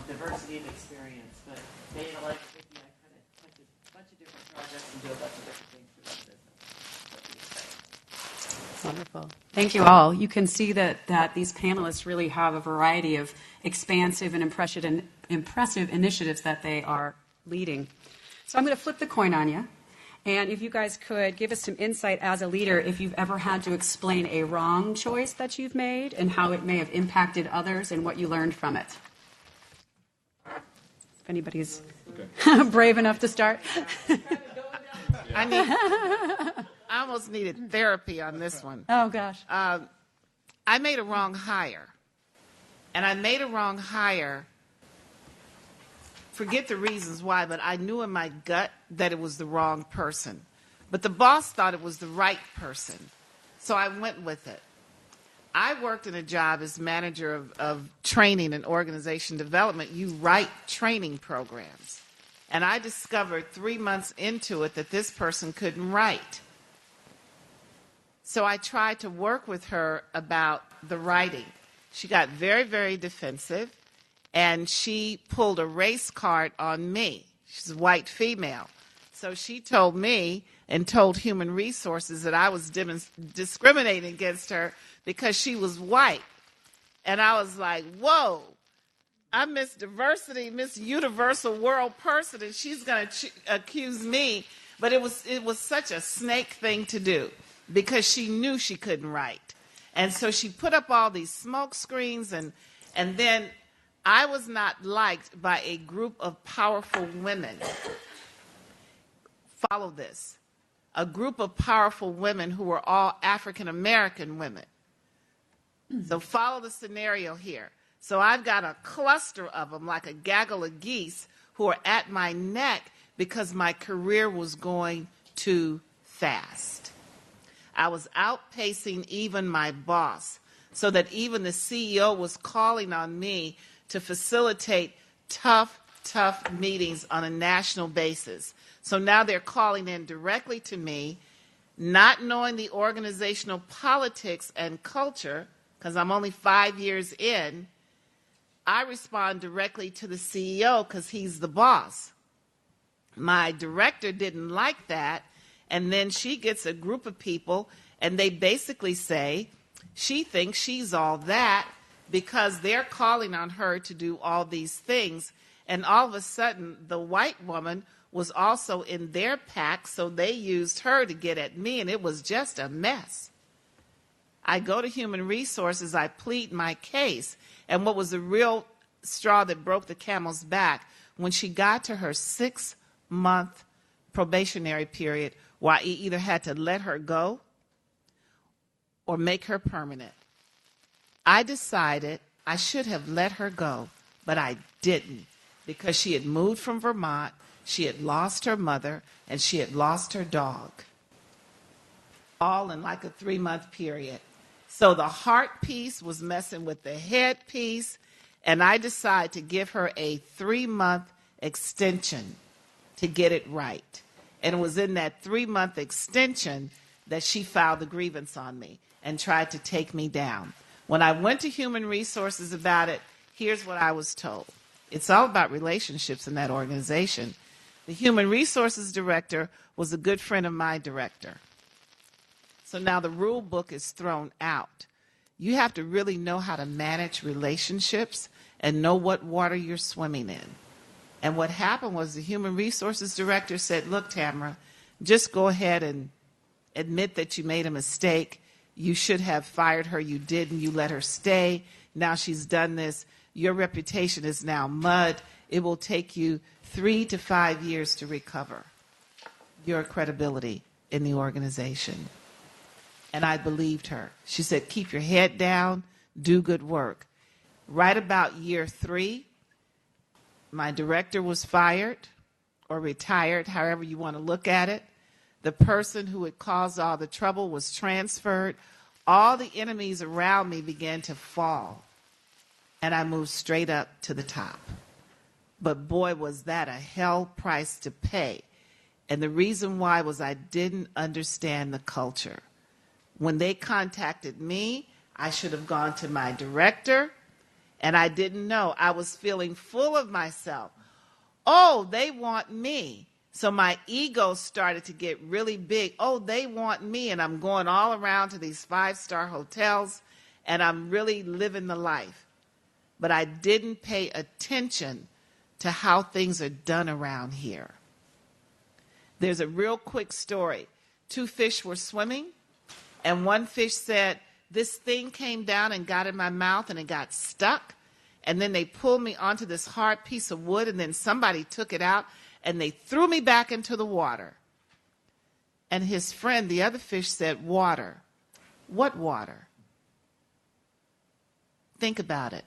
diversity of experience. But they, like Vicki, I kind of touch a bunch of different projects and do a bunch of different things for that business. Wonderful. Thank you all. You can see that these panelists really have a variety of expansive and impressive initiatives that they are leading. So I'm going to flip the coin on you. And if you guys could give us some insight as a leader, if you've ever had to explain a wrong choice that you've made and how it may have impacted others and what you learned from it. If anybody's brave enough to start. I almost needed therapy on this one. Oh, gosh. I made a wrong hire. And I made a wrong hire. Forget the reasons why, but I knew in my gut that it was the wrong person. But the boss thought it was the right person. So I went with it. I worked in a job as manager of training and organization development. You write training programs. And I discovered 3 months into it that this person couldn't write. So I tried to work with her about the writing. She got very, very defensive, and she pulled a race card on me. She's a white female. So she told me and told Human Resources that I was discriminating against her because she was white. And I was like, whoa, I'm Miss Diversity, Miss Universal World Person, and she's going to accuse me. But it was such a snake thing to do, because she knew she couldn't write. And so she put up all these smoke screens, and then I was not liked by a group of powerful women. Follow this. A group of powerful women who were all African American women. So follow the scenario here. So I've got a cluster of them, like a gaggle of geese, who are at my neck because my career was going too fast. I was outpacing even my boss, so that even the CEO was calling on me to facilitate tough meetings on a national basis. So now they're calling in directly to me, not knowing the organizational politics and culture, because I'm only 5 years in. I respond directly to the CEO because he's the boss. My director didn't like that, and then she gets a group of people, and they basically say she thinks she's all that because they're calling on her to do all these things. And all of a sudden, the white woman was also in their pack, so they used her to get at me, and it was just a mess. I go to Human Resources, I plead my case, and what was the real straw that broke the camel's back, when she got to her 6-month probationary period, where I either had to let her go or make her permanent. I decided I should have let her go, but I didn't, because she had moved from Vermont, she had lost her mother, and she had lost her dog, all in like a 3-month period. So the heart piece was messing with the head piece, and I decided to give her a 3-month extension to get it right. And it was in that 3-month extension that she filed the grievance on me and tried to take me down. When I went to Human Resources about it, here's what I was told. It's all about relationships in that organization. The Human Resources director was a good friend of my director. So now the rule book is thrown out. You have to really know how to manage relationships and know what water you're swimming in. And what happened was the Human Resources director said, look, Tamara, just go ahead and admit that you made a mistake. You should have fired her. You didn't. You let her stay. Now she's done this. Your reputation is now mud. It will take you 3 to 5 years to recover your credibility in the organization. And I believed her. She said, keep your head down, do good work. Right about year 3, my director was fired or retired, however you want to look at it. The person who had caused all the trouble was transferred. All the enemies around me began to fall. And I moved straight up to the top. But boy, was that a hell price to pay. And the reason why was I didn't understand the culture. When they contacted me, I should have gone to my director And I didn't know. I was feeling full of myself. Oh, they want me. So my ego started to get really big. Oh, they want me. And I'm going all around to these 5-star hotels, and I'm really living the life. But I didn't pay attention to how things are done around here. There's a real quick story. 2 fish were swimming, and one fish said, this thing came down and got in my mouth, and it got stuck. And then they pulled me onto this hard piece of wood, and then somebody took it out, and they threw me back into the water. And his friend, the other fish, said, water. What water? Think about it.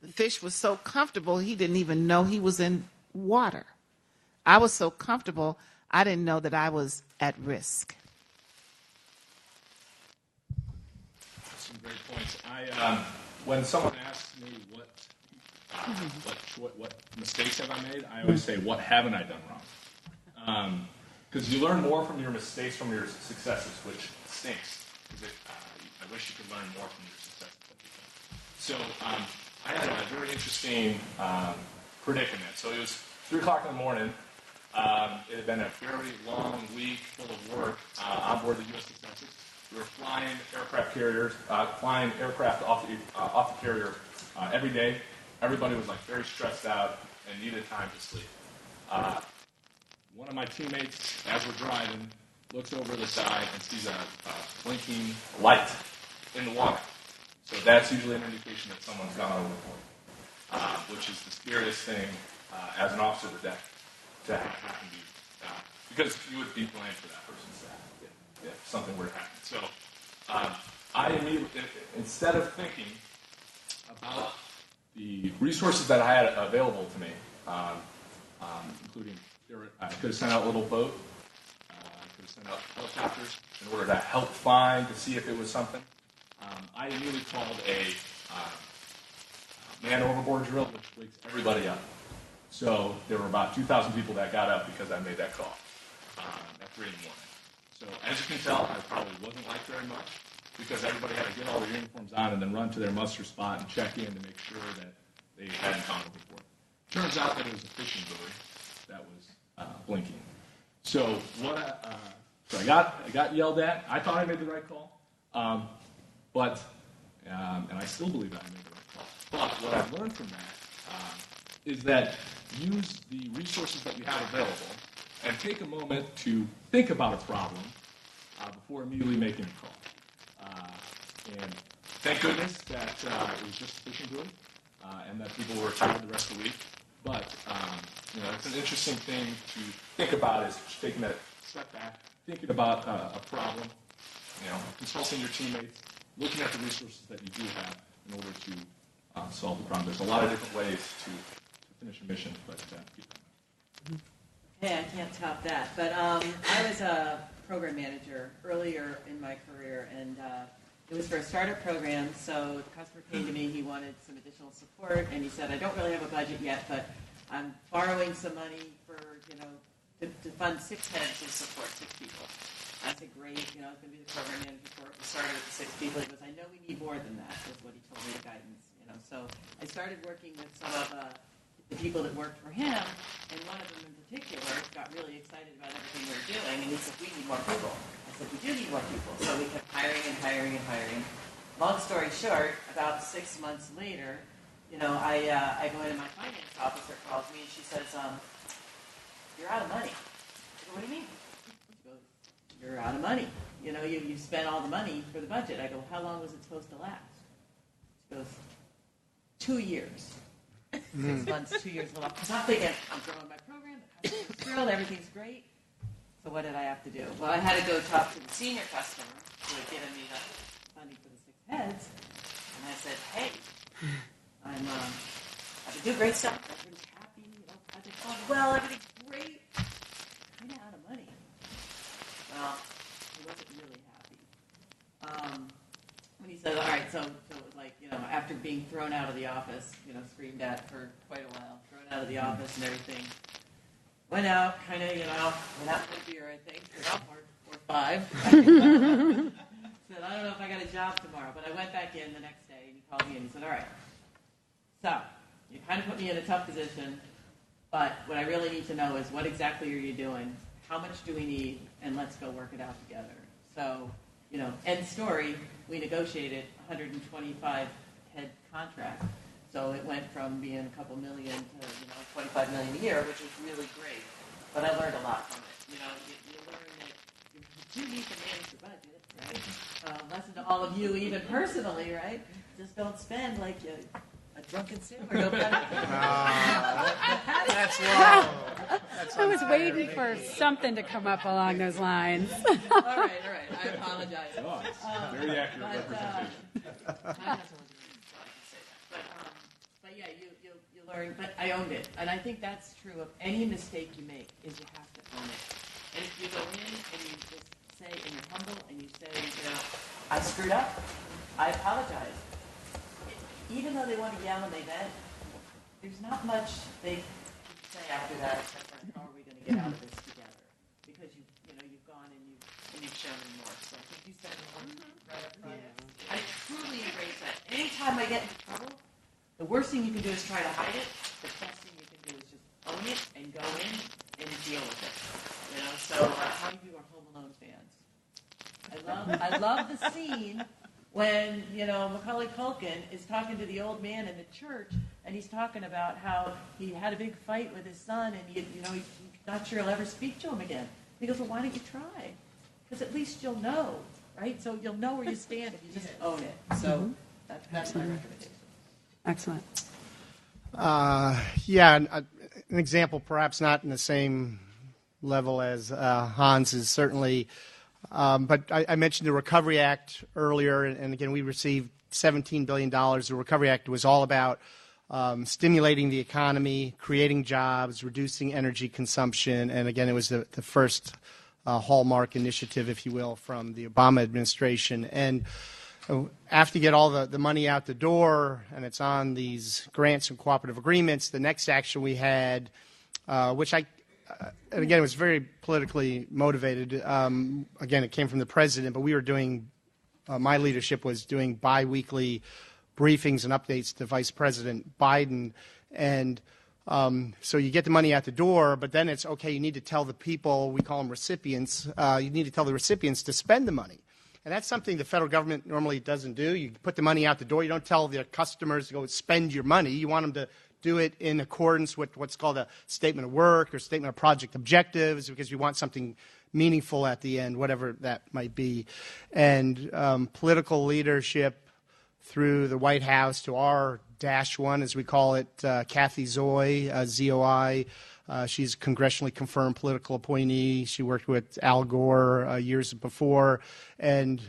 The fish was so comfortable, he didn't even know he was in water. I was so comfortable, I didn't know that I was at risk. Some great points. When someone asks me what mistakes have I made, I always say, what haven't I done wrong? Because you learn more from your mistakes from your successes, which stinks. I wish you could learn more from your successes. So I had a very interesting predicament. So it was 3 o'clock in the morning. It had been a very long week full of work on board the USS Essex. We were flying aircraft off the carrier every day. Everybody was like very stressed out and needed time to sleep. One of my teammates, as we're driving, looks over the side and sees a blinking light in the water. So that's usually an indication that someone's gone overboard, which is the scariest thing as an officer of the deck to happen to you, because you would be blamed for that person's death if something were to happen. So I immediately, instead of thinking about the resources that I had available to me, including I could have sent out a little boat, I could have sent out helicopters in order to help find, to see if it was something. I immediately called a man overboard drill, which wakes everybody up. So there were about 2,000 people that got up because I made that call at 3 in the morning. So as you can tell, I probably wasn't liked very much because everybody had to get all their uniforms on and then run to their muster spot and check in to make sure that they hadn't gone overboard. Turns out that it was a fishing buoy that was blinking. So I got yelled at. I thought I made the right call, and I still believe that I made the right call. But what I've learned from that is that use the resources that you have available and take a moment to think about a problem before immediately making a call. And thank goodness that it was just a fishing buoy and that people were retired the rest of the week. But it's an interesting thing to think about, is taking that step back, thinking about a problem, consulting your teammates, looking at the resources that you do have in order to solve the problem. There's a lot of different ways to finish a mission, but Hey, I can't top that. But I was a program manager earlier in my career, and it was for a startup program. So the customer came to me, he wanted some additional support, and he said, I don't really have a budget yet, but I'm borrowing some money for, to fund 6 heads to support 6 people. I said, great, I was going to be the program manager for it. We started with the 6 people. He goes, I know we need more than that, was what he told me, the guidance. So I started working with some of the people that worked for him, and one of them in particular got really excited about everything we were doing, and he said, we need more people. I said, we do need more people. So we kept hiring and hiring and hiring. Long story short, about 6 months later, I go in and my finance officer calls me, and she says, you're out of money. I go, what do you mean? She goes, you're out of money. You spent all the money for the budget. I go, how long was it supposed to last? She goes, 2 years. 6 months, 2 years. Well, I'm thinking, I'm growing my program, the customer's thrilled, everything's great. So what did I have to do? Well, I had to go talk to the senior customer who had given me the funding for the 6 heads. And I said, hey, I've been doing great stuff. Everybody's happy. Project's going well. Everything's great. Kind of out of money. Well, he wasn't really happy. When he said, all right, so it was like, after being thrown out of the office, screamed at for quite a while, thrown out of the office and everything. Went out, kind of, went out for a beer, I think, or 5. Said, I don't know if I got a job tomorrow, but I went back in the next day, and he called me, and he said, all right, So, you kind of put me in a tough position, but what I really need to know is what exactly are you doing? How much do we need? And let's go work it out together. So, end story, we negotiated a 125 head contract. So it went from being a couple million to, 25 million a year, which was really great. But I learned a lot from it. You learn that you do need to manage your budget, right? Lesson to all of you, even personally, right? Just don't spend like a drunken sailor. That's low. I was waiting for something to come up along those lines. All right. I apologize. Oh, it's very accurate representation. But yeah, you learn. But I owned it, and I think that's true of any mistake you make. Is you have to own it. And if you go in and you just say, and you're humble, and you say, I screwed up. I apologize. Even though they want to yell and they vent, there's not much they can say after that except for how are we going to get out of this together? Because you've gone and you've shown remorse. So I think you said right up front. I truly embrace that. Anytime I get into trouble, the worst thing you can do is try to hide it. The best thing you can do is just own it and go in and deal with it. So how many people are Home Alone fans? I love the scene when, Macaulay Culkin is talking to the old man in the church, and he's talking about how he had a big fight with his son, and he's not sure he'll ever speak to him again. He goes, well, why don't you try? Because at least you'll know, right? So you'll know where you stand if you just own it. So that's my recommendation. Excellent. An example, perhaps not in the same level as Hans is certainly. But I mentioned the Recovery Act earlier, and again, we received $17 billion. The Recovery Act was all about stimulating the economy, creating jobs, reducing energy consumption, and again, it was the first hallmark initiative, if you will, from the Obama administration. And after you get all the money out the door, and it's on these grants and cooperative agreements, the next action we had, which and again, it was very politically motivated. Again, it came from the president, but we were doing, my leadership was doing biweekly briefings and updates to Vice President Biden. And so you get the money out the door, but then it's, okay, you need to tell the people, we call them recipients, you need to tell the recipients to spend the money. And that's something the federal government normally doesn't do. You put the money out the door. You don't tell their customers to go spend your money. You want them to do it in accordance with what's called a statement of work or statement of project objectives, because you want something meaningful at the end, whatever that might be. And political leadership through the White House to our -1, as we call it, Kathy Zoy, ZOI. She's a congressionally confirmed political appointee. She worked with Al Gore years before. And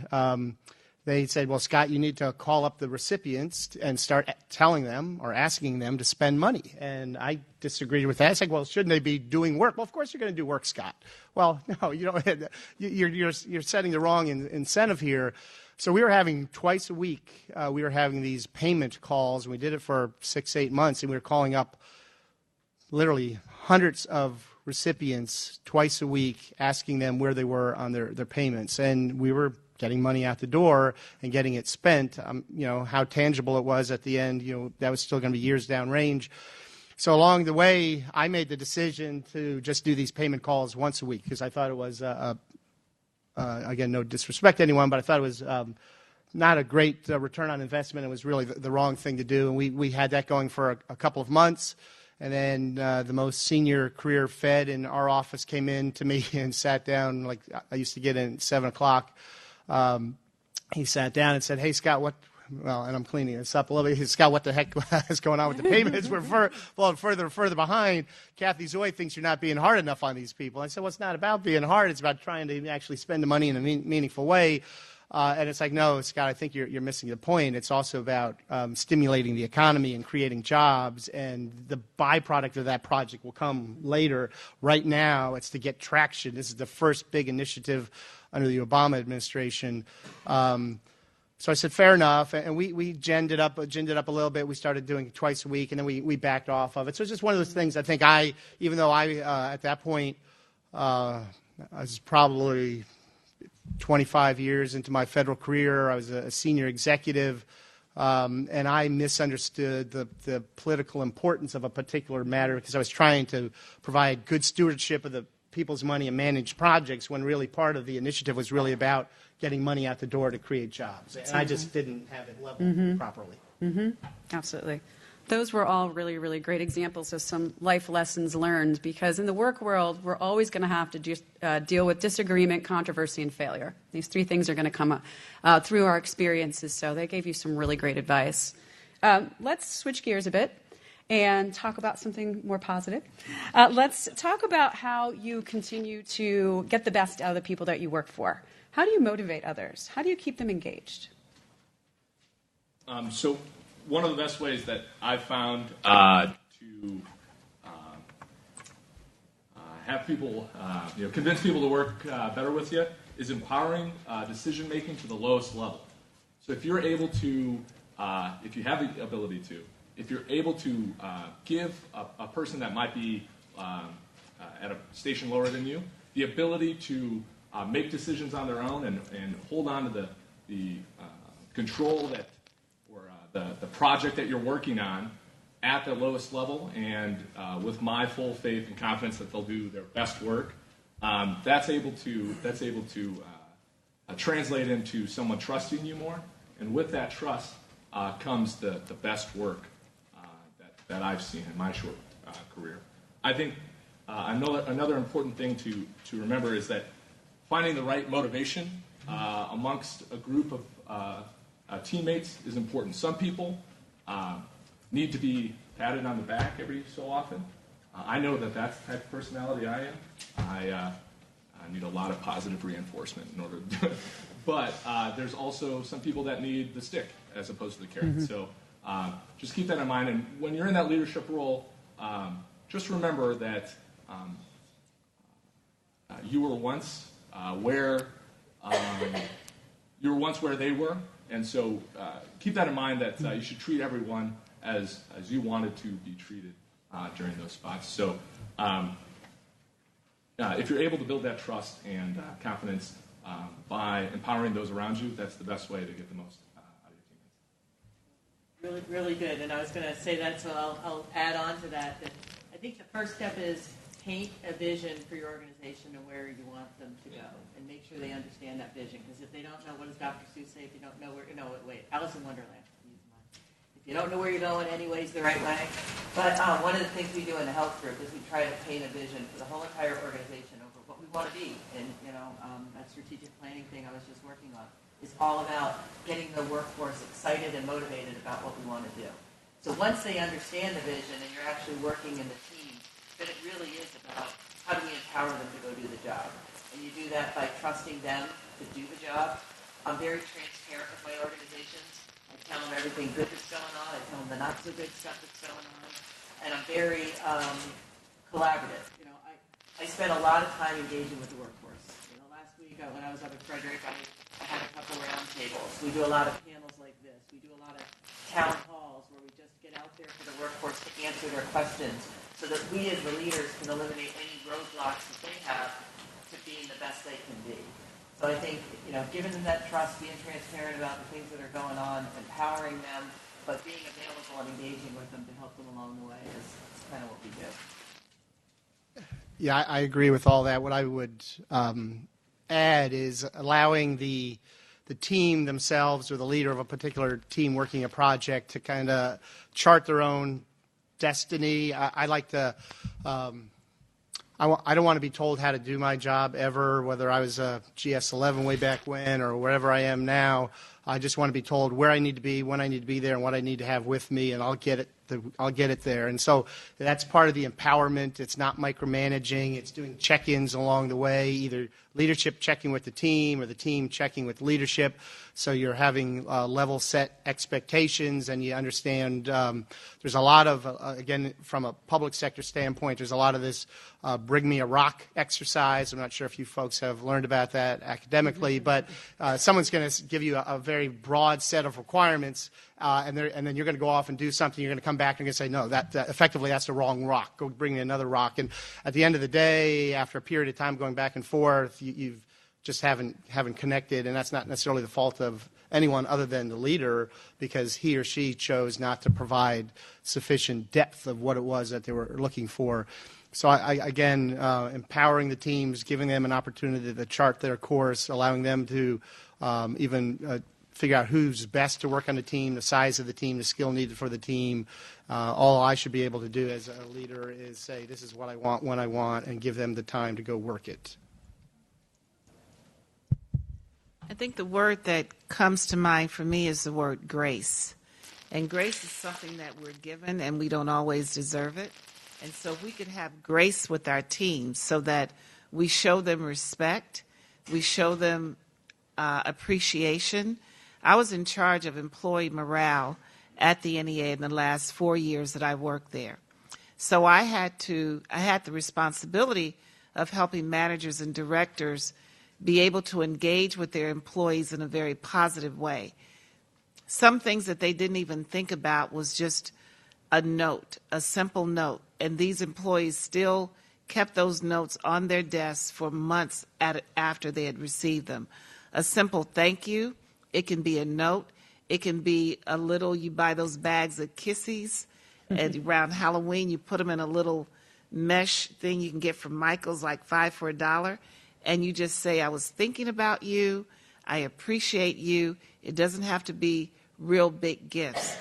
they said, well, Scott, you need to call up the recipients and start telling them or asking them to spend money. And I disagreed with that. I said, well, shouldn't they be doing work? Well, of course you're going to do work, Scott. Well, no, you're setting the wrong incentive here. So we were having twice a week, we were having these payment calls. And we did it for 6-8 months, and we were calling up literally hundreds of recipients twice a week, asking them where they were on their payments. And we were getting money out the door and getting it spent. How tangible it was at the end, that was still going to be years downrange. So along the way, I made the decision to just do these payment calls once a week, because I thought it was, again, no disrespect to anyone, but I thought it was not a great return on investment. It was really the wrong thing to do. And we had that going for a couple of months. And then the most senior career Fed in our office came in to me and sat down, like I used to get in at 7 o'clock. He sat down and said, hey, Scott, and I'm cleaning this up a little bit. He said, Scott, what the heck is going on with the payments? We're further and further behind. Kathy Zoy thinks you're not being hard enough on these people. I said, well, it's not about being hard. It's about trying to actually spend the money in a meaningful way. And it's like, no, Scott, I think you're missing the point. It's also about stimulating the economy and creating jobs, and the byproduct of that project will come later. Right now, it's to get traction. This is the first big initiative under the Obama administration. So I said, fair enough, and we ginned it up a little bit. We started doing it twice a week, and then we backed off of it. So it's just one of those things. I think even though I at that point I was probably 25 years into my federal career, I was a senior executive. and I misunderstood the political importance of a particular matter because I was trying to provide good stewardship of the people's money and manage projects when really part of the initiative was really about getting money out the door to create jobs. And I just didn't have it leveled properly. Absolutely. Those were all really, really great examples of some life lessons learned, because in the work world, we're always going to have to deal with disagreement, controversy, and failure. These three things are going to come up through our experiences, so they gave you some really great advice. Let's switch gears a bit and talk about something more positive. Let's talk about how you continue to get the best out of the people that you work for. How do you motivate others? How do you keep them engaged? So one of the best ways that I've found to have people, convince people to work better with you is empowering decision making to the lowest level. So if you're able to, if you have the ability to, if you're able to give a person that might be at a station lower than you the ability to make decisions on their own and hold on to the control that or the project that you're working on at the lowest level, and with my full faith and confidence that they'll do their best work, that's able to translate into someone trusting you more, and with that trust comes the best work that I've seen in my short career. I think another important thing to remember is that finding the right motivation amongst a group of teammates is important. Some people need to be patted on the back every so often. I know that that's the type of personality I am. I need a lot of positive reinforcement in order to do it. But there's also some people that need the stick as opposed to the carrot. Mm-hmm. So just keep that in mind. And when you're in that leadership role, just remember that you were once where they were. And so keep that in mind, that you should treat everyone as you wanted to be treated during those spots. So if you're able to build that trust and confidence by empowering those around you, that's the best way to get the most out of your teammates. Really, really good. And I was going to say that, so I'll add on to that I think the first step is paint a vision for your organization and where you want them to go, and make sure they understand that vision. Because if they don't know, what does Dr. Seuss say? If you don't know Alice in Wonderland. If you don't know where you're going, anyways, the right way. But one of the things we do in the health group is we try to paint a vision for the whole entire organization over what we want to be. And that strategic planning thing I was just working on is all about getting the workforce excited and motivated about what we want to do. So once they understand the vision and you're actually working in the team, then it really is about how do we empower them to go do the job. And you do that by trusting them to do the job. I'm very transparent with my organizations. I tell them everything good that's going on. I tell them the not so good stuff that's going on. And I'm very collaborative. I spend a lot of time engaging with the workforce. Last week when I was up at Frederick, I had a couple round tables. We do a lot of panels like this. We do a lot of town halls where we just get out there for the workforce to answer their questions, so that we as the leaders can eliminate any roadblocks that they have to being the best they can be. So I think, giving them that trust, being transparent about the things that are going on, empowering them, but being available and engaging with them to help them along the way is kind of what we do. Yeah, I agree with all that. What I would add is allowing the team themselves or the leader of a particular team working a project to kind of chart their own destiny. I like to. I don't want to be told how to do my job ever, whether I was a GS11 way back when or wherever I am now. I just want to be told where I need to be, when I need to be there, and what I need to have with me, and I'll get it there. And so that's part of the empowerment. It's not micromanaging. It's doing check-ins along the way, either leadership checking with the team or the team checking with leadership. So you're having level set expectations, and you understand there's a lot of, again, from a public sector standpoint, there's a lot of this bring me a rock exercise. I'm not sure if you folks have learned about that academically, but someone's going to give you a very broad set of requirements, and then you're going to go off and do something. You're going to come back and you're going to say, no, that effectively that's the wrong rock. Go bring me another rock. And at the end of the day, after a period of time going back and forth, you've just haven't connected, and that's not necessarily the fault of anyone other than the leader, because he or she chose not to provide sufficient depth of what it was that they were looking for. So again, empowering the teams, giving them an opportunity to chart their course, allowing them to even figure out who's best to work on the team, the size of the team, the skill needed for the team. All I should be able to do as a leader is say, this is what I want, when I want, and give them the time to go work it. I think the word that comes to mind for me is the word grace. And grace is something that we're given and we don't always deserve it. And so we could have grace with our teams so that we show them respect, we show them appreciation. I was in charge of employee morale at the NEA in the last 4 years that I worked there. So I had the responsibility of helping managers and directors be able to engage with their employees in a very positive way. Some things that they didn't even think about was just a note, a simple note. And these employees still kept those notes on their desks for months after they had received them. A simple thank you. It can be a note. It can be a little, you buy those bags of Kissies, and around Halloween you put them in a little mesh thing you can get from Michael's, like 5 for $1. And you just say, I was thinking about you. I appreciate you. It doesn't have to be real big gifts.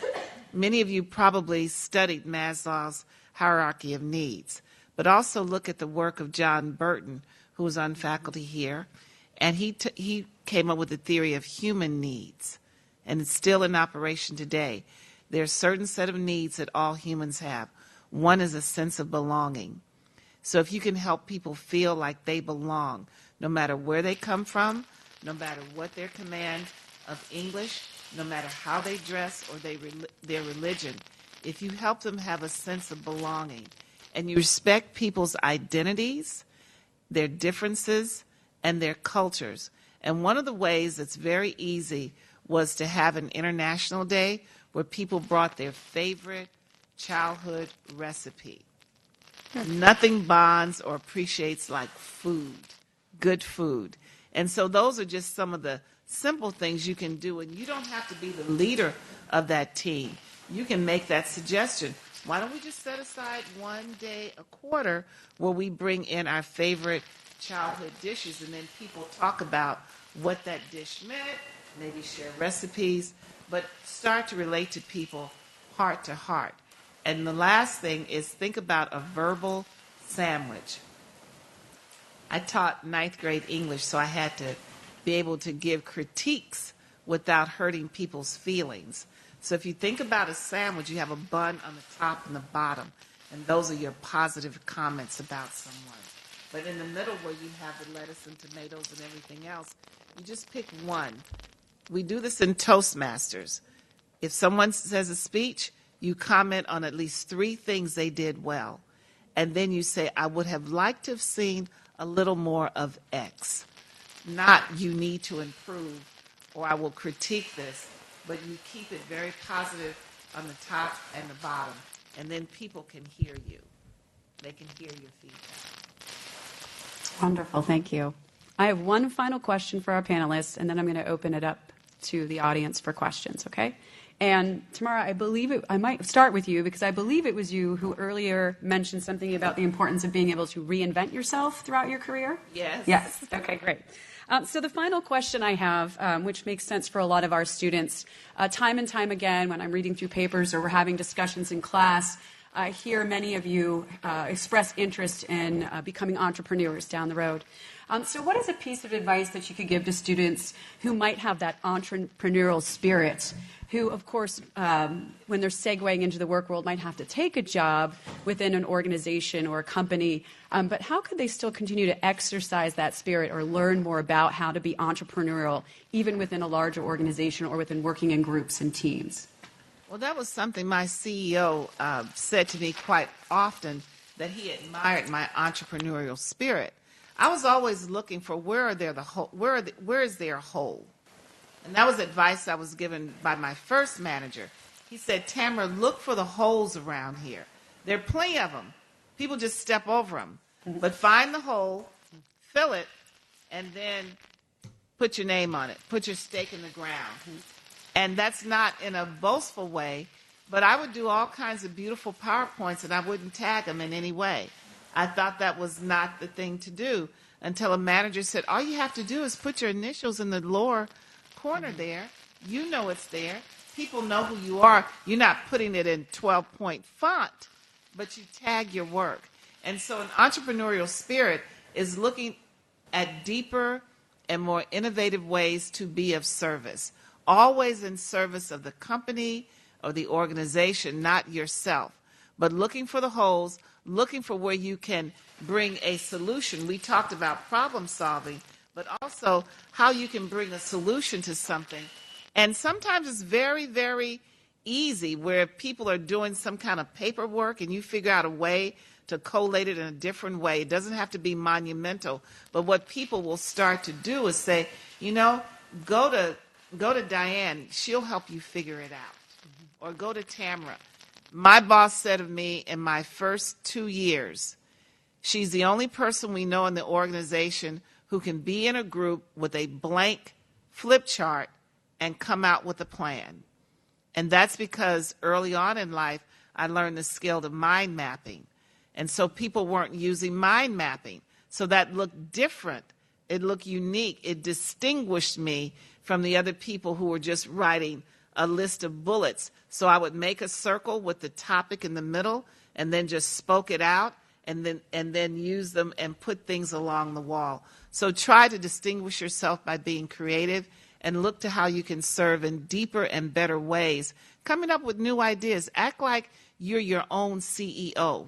Many of you probably studied Maslow's hierarchy of needs, but also look at the work of John Burton, who was on faculty here, and he came up with the theory of human needs, and it's still in operation today. There's a certain set of needs that all humans have. One is a sense of belonging. So if you can help people feel like they belong, no matter where they come from, no matter what their command of English, no matter how they dress or their religion, if you help them have a sense of belonging and you respect people's identities, their differences, and their cultures. And one of the ways that's very easy was to have an international day where people brought their favorite childhood recipe. Nothing bonds or appreciates like food, good food. And so those are just some of the simple things you can do, and you don't have to be the leader of that team. You can make that suggestion. Why don't we just set aside one day a quarter where we bring in our favorite childhood dishes, and then people talk about what that dish meant, maybe share recipes, but start to relate to people heart to heart. And the last thing is think about a verbal sandwich. I taught 9th grade English, so I had to be able to give critiques without hurting people's feelings. So if you think about a sandwich, you have a bun on the top and the bottom, and those are your positive comments about someone. But in the middle where you have the lettuce and tomatoes and everything else, you just pick one. We do this in Toastmasters. If someone says a speech, you comment on at least 3 things they did well. And then you say, I would have liked to have seen a little more of X. Not you need to improve or I will critique this, but you keep it very positive on the top and the bottom. And then people can hear you. They can hear your feedback. Wonderful, thank you. I have one final question for our panelists, and then I'm going to open it up to the audience for questions, okay? And Tamara, I might start with you because I believe it was you who earlier mentioned something about the importance of being able to reinvent yourself throughout your career. Yes. Yes. Okay, great. So the final question I have, which makes sense for a lot of our students, time and time again when I'm reading through papers or we're having discussions in class, I hear many of you express interest in becoming entrepreneurs down the road. So what is a piece of advice that you could give to students who might have that entrepreneurial spirit, who, of course, when they're segueing into the work world, might have to take a job within an organization or a company, but how could they still continue to exercise that spirit or learn more about how to be entrepreneurial, even within a larger organization or within working in groups and teams? Well, that was something my CEO said to me quite often, that he admired my entrepreneurial spirit. I was always looking for where is there a hole? And that was advice I was given by my first manager. He said, Tamara, look for the holes around here. There are plenty of them. People just step over them. But find the hole, fill it, and then put your name on it, put your stake in the ground. And that's not in a boastful way, but I would do all kinds of beautiful PowerPoints and I wouldn't tag them in any way. I thought that was not the thing to do until a manager said, all you have to do is put your initials in the lower corner there. You know it's there. People know who you are. You're not putting it in 12-point font, but you tag your work. And so an entrepreneurial spirit is looking at deeper and more innovative ways to be of service, always in service of the company or the organization, not yourself, but looking for the holes, looking for where you can bring a solution. We talked about problem solving, but also how you can bring a solution to something. And sometimes it's very, very easy where people are doing some kind of paperwork and you figure out a way to collate it in a different way. It doesn't have to be monumental, but what people will start to do is say, go to Diane, she'll help you figure it out. Or go to Tamara. My boss said of me in my first 2 years, she's the only person we know in the organization who can be in a group with a blank flip chart and come out with a plan. And that's because early on in life, I learned the skill of mind mapping. And so people weren't using mind mapping. So that looked different. It looked unique. It distinguished me from the other people who were just writing a list of bullets. So I would make a circle with the topic in the middle and then just spoke it out and then use them and put things along the wall. So try to distinguish yourself by being creative and look to how you can serve in deeper and better ways, coming up with new ideas. Act like you're your own CEO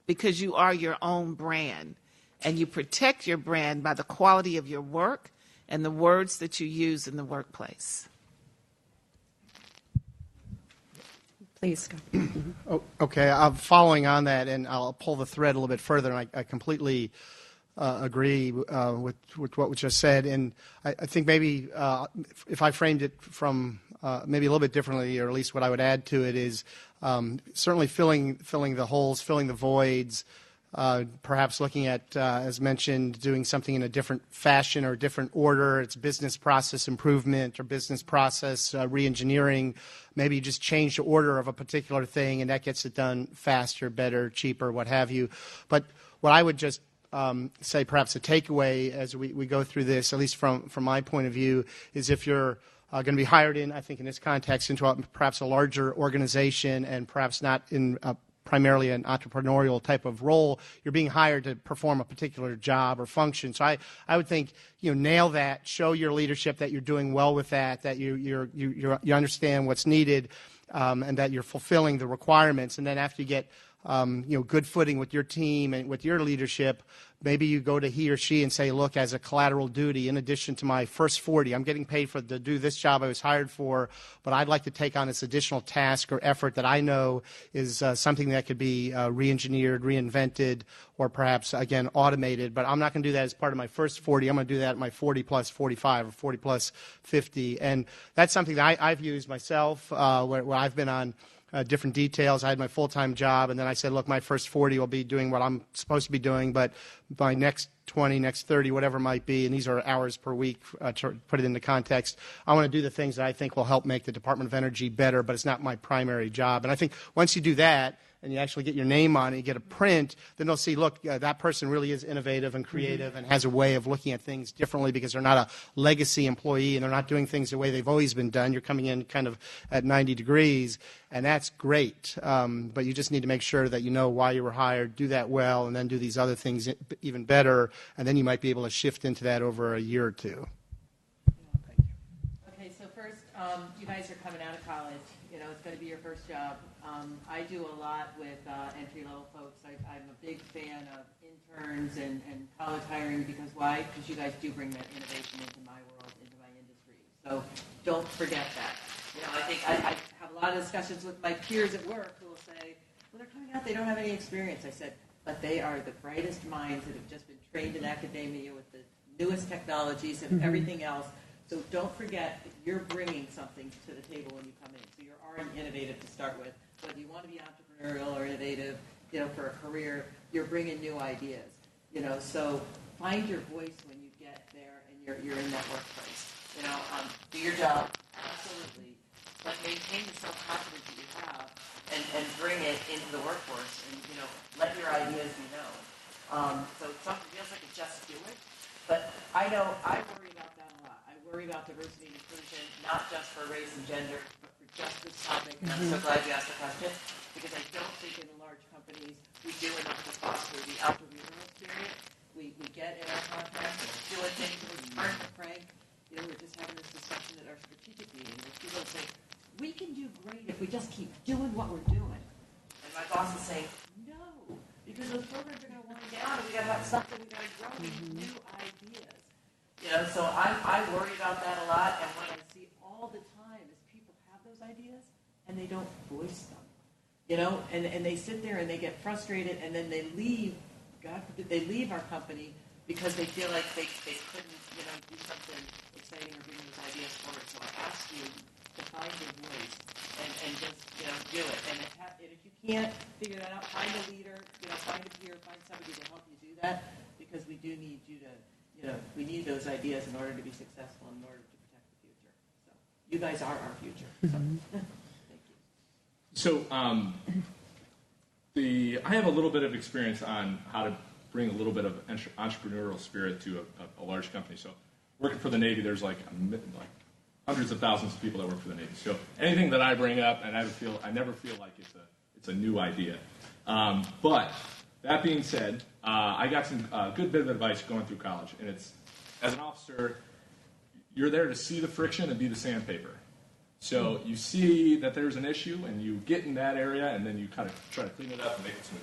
because you are your own brand, and you protect your brand by the quality of your work and the words that you use in the workplace. Please, Scott. Okay, I'm following on that, and I'll pull the thread a little bit further, and I completely agree with what was just said. And I think maybe if I framed it from maybe a little bit differently, or at least what I would add to it is certainly filling the holes, filling the voids, perhaps looking at, as mentioned, doing something in a different fashion or a different order. It's business process improvement or business process re-engineering. Maybe you just change the order of a particular thing, and that gets it done faster, better, cheaper, what have you. But what I would just say perhaps a takeaway as we go through this, at least from my point of view, is if you're going to be hired in, I think in this context, into perhaps a larger organization and perhaps not in primarily an entrepreneurial type of role, you're being hired to perform a particular job or function. So I would think, nail that, show your leadership that you're doing well with that you understand what's needed, and that you're fulfilling the requirements. And then after you get good footing with your team and with your leadership, maybe you go to he or she and say, look, as a collateral duty, in addition to my first 40, I'm getting paid to do this job I was hired for, but I'd like to take on this additional task or effort that I know is something that could be re-engineered, reinvented, or perhaps, again, automated. But I'm not going to do that as part of my first 40. I'm going to do that at my 40 plus 45 or 40 plus 50. And that's something that I've used myself where I've been on different details. I had my full-time job, and then I said, look, my first 40 will be doing what I'm supposed to be doing, but my next 20, next 30, whatever it might be, and these are hours per week to put it into context, I want to do the things that I think will help make the Department of Energy better, but it's not my primary job. And I think once you do that, and you actually get your name on it, you get a print, then they'll see, look, that person really is innovative and creative and has a way of looking at things differently because they're not a legacy employee and they're not doing things the way they've always been done. You're coming in kind of at 90 degrees, and that's great. But you just need to make sure that you know why you were hired, do that well, and then do these other things even better, and then you might be able to shift into that over a year or two. Thank you. Okay, so first, you guys are coming out of college. It's going to be your first job. I do a lot with entry-level folks. I'm a big fan of interns and college hiring because why? Because you guys do bring that innovation into my world, into my industry. So don't forget that. I think I have a lot of discussions with my peers at work who will say, well, they're coming out, they don't have any experience. I said, but they are the brightest minds that have just been trained in academia with the newest technologies and everything else. So don't forget that you're bringing something to the table when you come in. So you're already innovative to start with. Whether you want to be entrepreneurial or innovative, for a career, you're bringing new ideas. So find your voice when you get there and you're in that workplace. your job, absolutely, but maintain the self-confidence that you have and bring it into the workforce and, let your ideas be known. So something feels like a just do it, but I know I worry about that a lot. I worry about diversity and inclusion, not just for race and gender, but for just this topic, and I'm so glad you asked the question, because I don't think in the large companies we do enough to foster the entrepreneurial spirit. We get in our contracts, doing things, we're frank. We were just having this discussion at our strategic meeting, where people say, we can do great if we just keep doing what we're doing. And my boss is saying, no, because those programs are going to wind down, and we got to have something, we got to grow new ideas. So I worry about that a lot, and what I see all the time is people have those ideas, and they don't voice them. And they sit there and they get frustrated, and then they leave, God forbid, they leave our company because they feel like they couldn't, do something exciting or bring those ideas forward. So I ask you to find your voice and just, do it. And if you can't figure that out, find a leader, find a peer, find somebody to help you do that, because we do need you to, we need those ideas in order to be successful, in order to protect the future. So you guys are our future. So, thank you. So I have a little bit of experience on how to bring a little bit of entrepreneurial spirit to a large company. So working for the Navy, there's like hundreds of thousands of people that work for the Navy. So anything that I bring up, and I never feel like it's a new idea. But that being said, I got some good bit of advice going through college, and it's, as an officer, you're there to see the friction and be the sandpaper. So you see that there's an issue, and you get in that area, and then you kind of try to clean it up and make it smooth.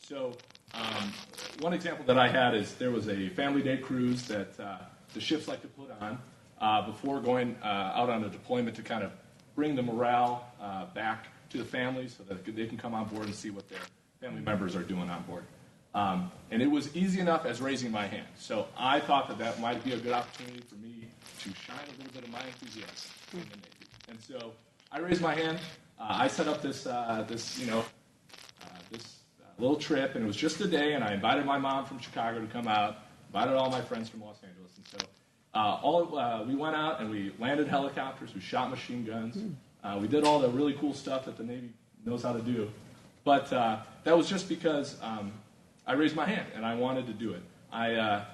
So one example that I had is there was a family day cruise that the ships like to put on before going out on a deployment to kind of bring the morale back to the families so that they can come on board and see what their family members are doing on board. And it was easy enough as raising my hand. So I thought that might be a good opportunity for me to shine a little bit of my enthusiasm in the Navy. And so I raised my hand. I set up this little trip, and it was just a day, and I invited my mom from Chicago to come out, invited all my friends from Los Angeles. And so we went out, and we landed helicopters, we shot machine guns. We did all the really cool stuff that the Navy knows how to do. But that was just because I raised my hand, and I wanted to do it. I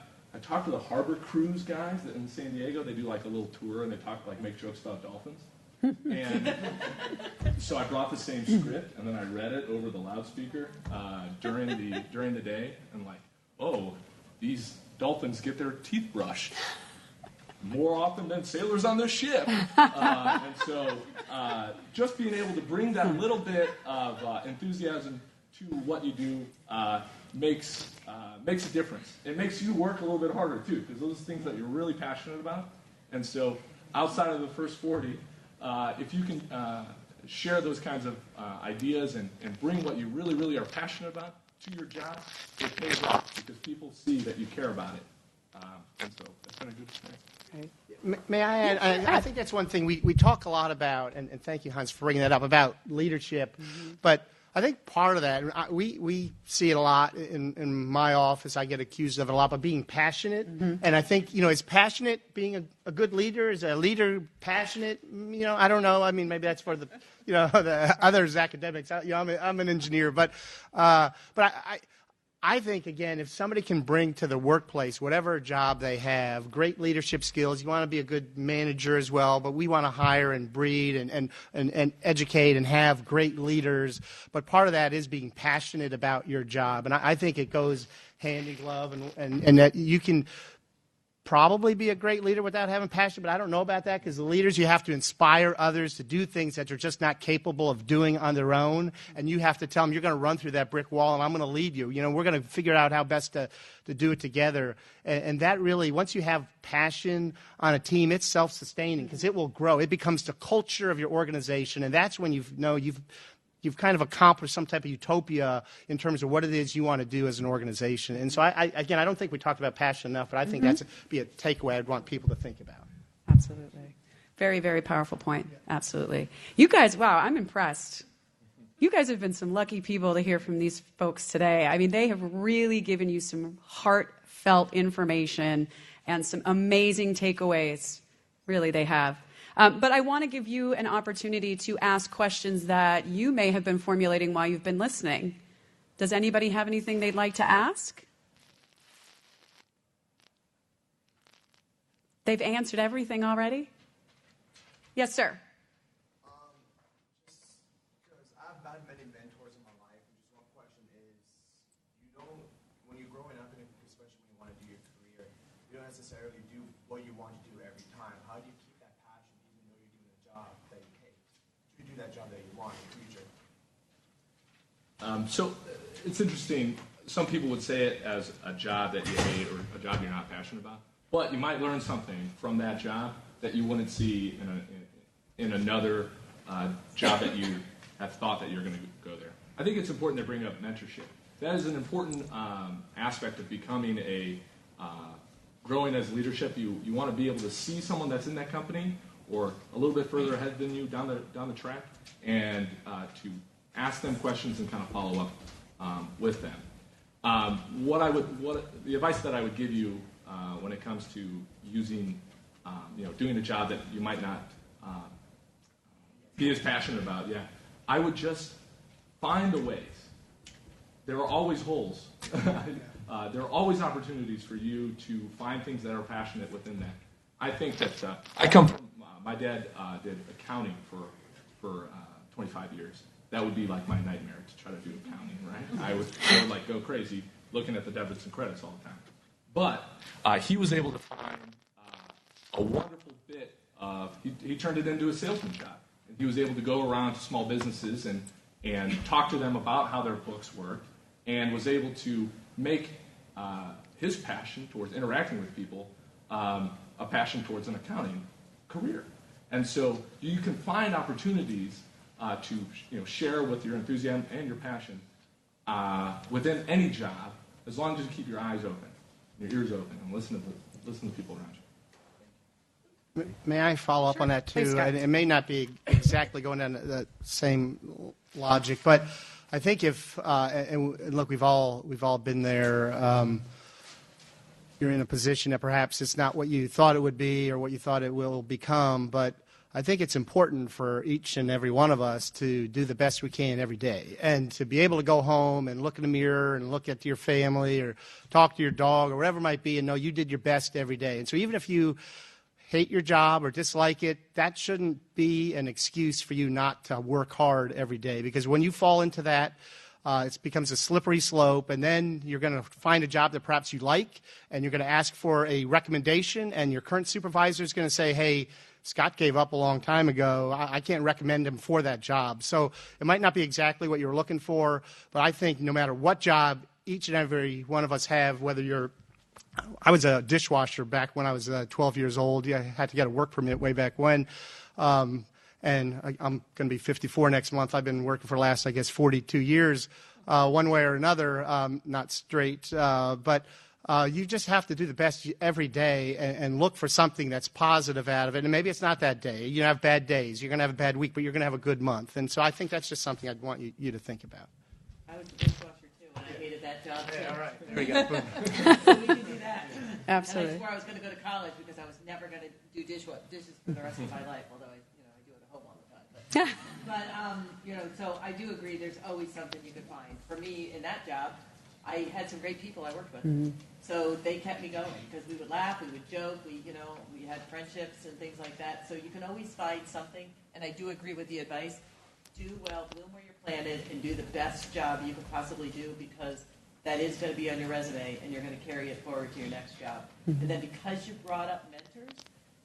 talked to the Harbor Cruise guys in San Diego. They do like a little tour, and they make jokes about dolphins. And so I brought the same script, and then I read it over the loudspeaker during the day, and these dolphins get their teeth brushed more often than sailors on this ship. And so just being able to bring that little bit of enthusiasm to what you do makes a difference. It makes you work a little bit harder, too, because those are things that you're really passionate about. And so outside of the first 40, if you can share those kinds of ideas and bring what you really, really are passionate about to your job, it pays off because people see that you care about it. And so that's been a good experience. May I add? I think that's one thing we talk a lot about, and thank you, Hans, for bringing that up, about leadership. But I think part of that, we see it a lot in my office. I get accused of it a lot, but being passionate. And I think, is passionate being a good leader? Is a leader passionate? I don't know. I mean, maybe that's for the, the others academics. I'm an engineer, but I think, again, if somebody can bring to the workplace, whatever job they have, great leadership skills, you want to be a good manager as well, but we want to hire and breed and educate and have great leaders. But part of that is being passionate about your job. And I think it goes hand in glove, and that you can probably be a great leader without having passion, but I don't know about that, because the leaders, you have to inspire others to do things that they're just not capable of doing on their own, and you have to tell them, you're going to run through that brick wall, and I'm going to lead you. We're going to figure out how best to do it together. And that really, once you have passion on a team, it's self-sustaining, because it will grow. It becomes the culture of your organization, and that's when you've kind of accomplished some type of utopia in terms of what it is you want to do as an organization. And so, I don't think we talked about passion enough, but I think that's be a takeaway I'd want people to think about. Absolutely. Very, very powerful point. Absolutely. You guys, wow, I'm impressed. You guys have been some lucky people to hear from these folks today. I mean, they have really given you some heartfelt information and some amazing takeaways. Really, they have. But I want to give you an opportunity to ask questions that you may have been formulating while you've been listening. Does anybody have anything they'd like to ask? They've answered everything already? Yes, sir. Just because I've had many mentors in my life, and just one question is, when you're growing up, and especially when you want to do your career, you don't necessarily do what you want to do every time. How do you keep that passion even though you're doing a job that you hate? Do you do that job that you want in the future? So it's interesting. Some people would say it as a job that you hate or a job you're not passionate about. But you might learn something from that job that you wouldn't see in another job that you have thought that you're going to go there. I think it's important to bring up mentorship. That is an important aspect of becoming growing as leadership. You want to be able to see someone that's in that company or a little bit further ahead than you down the track, and to ask them questions and kind of follow up with them. The advice that I would give you when it comes to doing a job that you might not be as passionate about, I would just find the ways. There are always holes. There are always opportunities for you to find things that are passionate within that. I think that I come from, my dad did accounting for 25 years. That would be like my nightmare to try to do accounting, right? I would like go crazy looking at the debits and credits all the time. But he was able to find a wonderful bit of, he turned it into a salesman job. And he was able to go around to small businesses and talk to them about how their books worked, and was able to make his passion towards interacting with people a passion towards an accounting career. And so you can find opportunities to share with your enthusiasm and your passion within any job, as long as you keep your eyes open, your ears open, and listen to people around you. May I follow up on that too? Please, Scott. It may not be exactly going down the same logic, but I think if and look, we've all been there. You're in a position that perhaps it's not what you thought it would be or what you thought it will become, but I think it's important for each and every one of us to do the best we can every day, and to be able to go home and look in the mirror and look at your family or talk to your dog or whatever it might be and know you did your best every day. And so even if you hate your job or dislike it, that shouldn't be an excuse for you not to work hard every day, because when you fall into that, it becomes a slippery slope, and then you're going to find a job that perhaps you like, and you're going to ask for a recommendation, and your current supervisor is going to say, hey, Scott gave up a long time ago. I can't recommend him for that job. So it might not be exactly what you were looking for, but I think no matter what job each and every one of us have, whether you're I was a dishwasher back when I was 12 years old. I had to get a work permit way back when. And I'm going to be 54 next month. I've been working for the last, 42 years, one way or another, not straight. But you just have to do the best every day and look for something that's positive out of it. And maybe it's not that day. You have bad days. You're going to have a bad week, but you're going to have a good month. And so I think that's just something I'd want you to think about. I was a dishwasher too, and I hated that job too. Yeah, all right. There we go. So we can do that. Absolutely. And I swore I was going to go to college because I was never going to do dishes for the rest of my life, although I do it at home all the time. But so I do agree. There's always something you can find. For me, in that job, I had some great people I worked with, so they kept me going because we would laugh, we would joke, we had friendships and things like that. So you can always find something. And I do agree with the advice. Do well, bloom where you're planted, and do the best job you can possibly do, because that is going to be on your resume, and you're going to carry it forward to your next job. And then because you brought up mentors,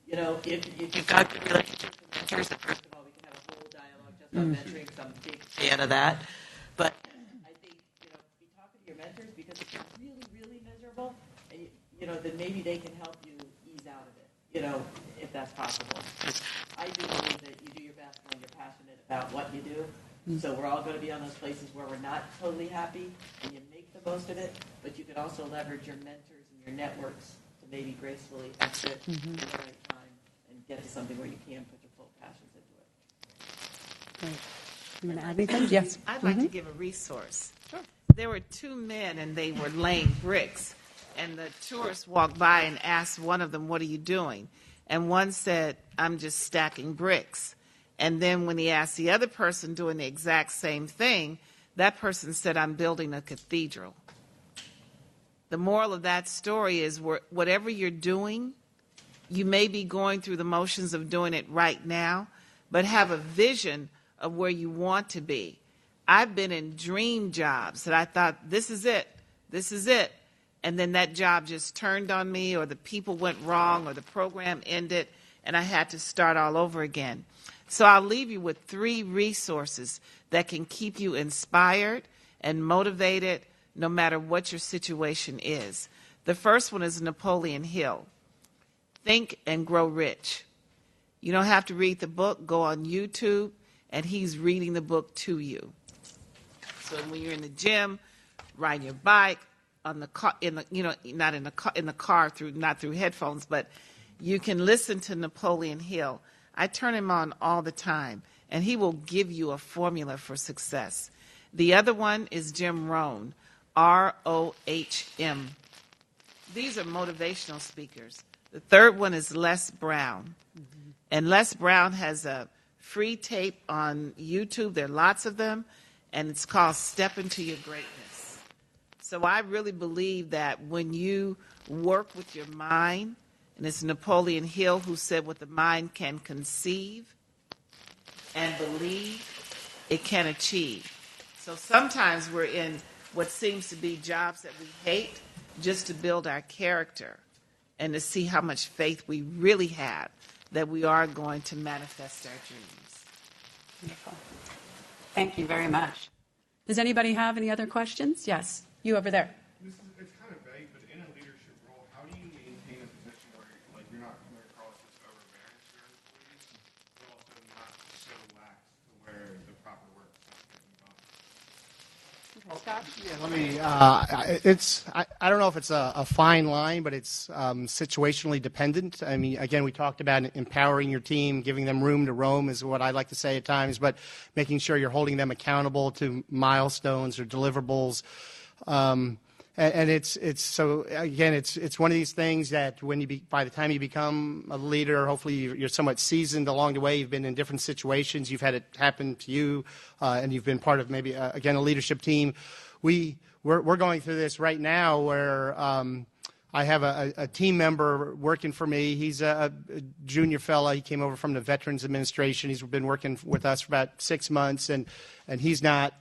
if you've got good relationships with mentors, then first of all, we can have a whole dialogue just on mentoring, because I'm a big fan of that. But I think, be talking to your mentors, because if you're really, really miserable, and then maybe they can help you ease out of it, if that's possible. Because I do believe that you do your best when you're passionate about what you do. So we're all going to be on those places where we're not totally happy, and you make the most of it, but you can also leverage your mentors and your networks to maybe gracefully exit at the right time and get to something where you can put your full passions into it. Great. You want to add anything? Yes. I'd like to give a resource. Sure. There were two men, and they were laying bricks, and the tourists walked by and asked one of them, "What are you doing?" And one said, I'm just stacking bricks. And then when he asked the other person doing the exact same thing, that person said, I'm building a cathedral. The moral of that story is whatever you're doing, you may be going through the motions of doing it right now, but have a vision of where you want to be. I've been in dream jobs that I thought, this is it. And then that job just turned on me, or the people went wrong, or the program ended, and I had to start all over again. So I'll leave you with 3 resources that can keep you inspired and motivated no matter what your situation is. The first one is Napoleon Hill. Think and Grow Rich. You don't have to read the book. Go on YouTube, and he's reading the book to you. So when you're in the gym, riding your bike, on the car, not in the car not through headphones, but you can listen to Napoleon Hill. I turn him on all the time, and he will give you a formula for success. The other one is Jim Rohn, R-O-H-M. These are motivational speakers. The third one is Les Brown. Mm-hmm. And Les Brown has a free tape on YouTube. There are lots of them, and it's called Step Into Your Greatness. So I really believe that when you work with your mind, and it's Napoleon Hill who said what the mind can conceive and believe, it can achieve. So sometimes we're in what seems to be jobs that we hate just to build our character and to see how much faith we really have that we are going to manifest our dreams. Wonderful. Thank you very much. Does anybody have any other questions? Yes, you over there. It's kind of vague, but in a leadership role, how do you maintain a position where you're not coming across as overbearing to your employees, but also not so lax to where the proper work is getting done? Scott? Yeah, let me. I don't know if it's a fine line, but it's situationally dependent. I mean, again, we talked about empowering your team, giving them room to roam, is what I like to say at times, but making sure you're holding them accountable to milestones or deliverables. And it's so again, it's one of these things that by the time you become a leader, hopefully you're somewhat seasoned along the way. You've been in different situations. You've had it happen to you, and you've been part of maybe again a leadership team. We're going through this right now where I have a team member working for me. He's a junior fella. He came over from the Veterans Administration. He's been working with us for about 6 months, and he's not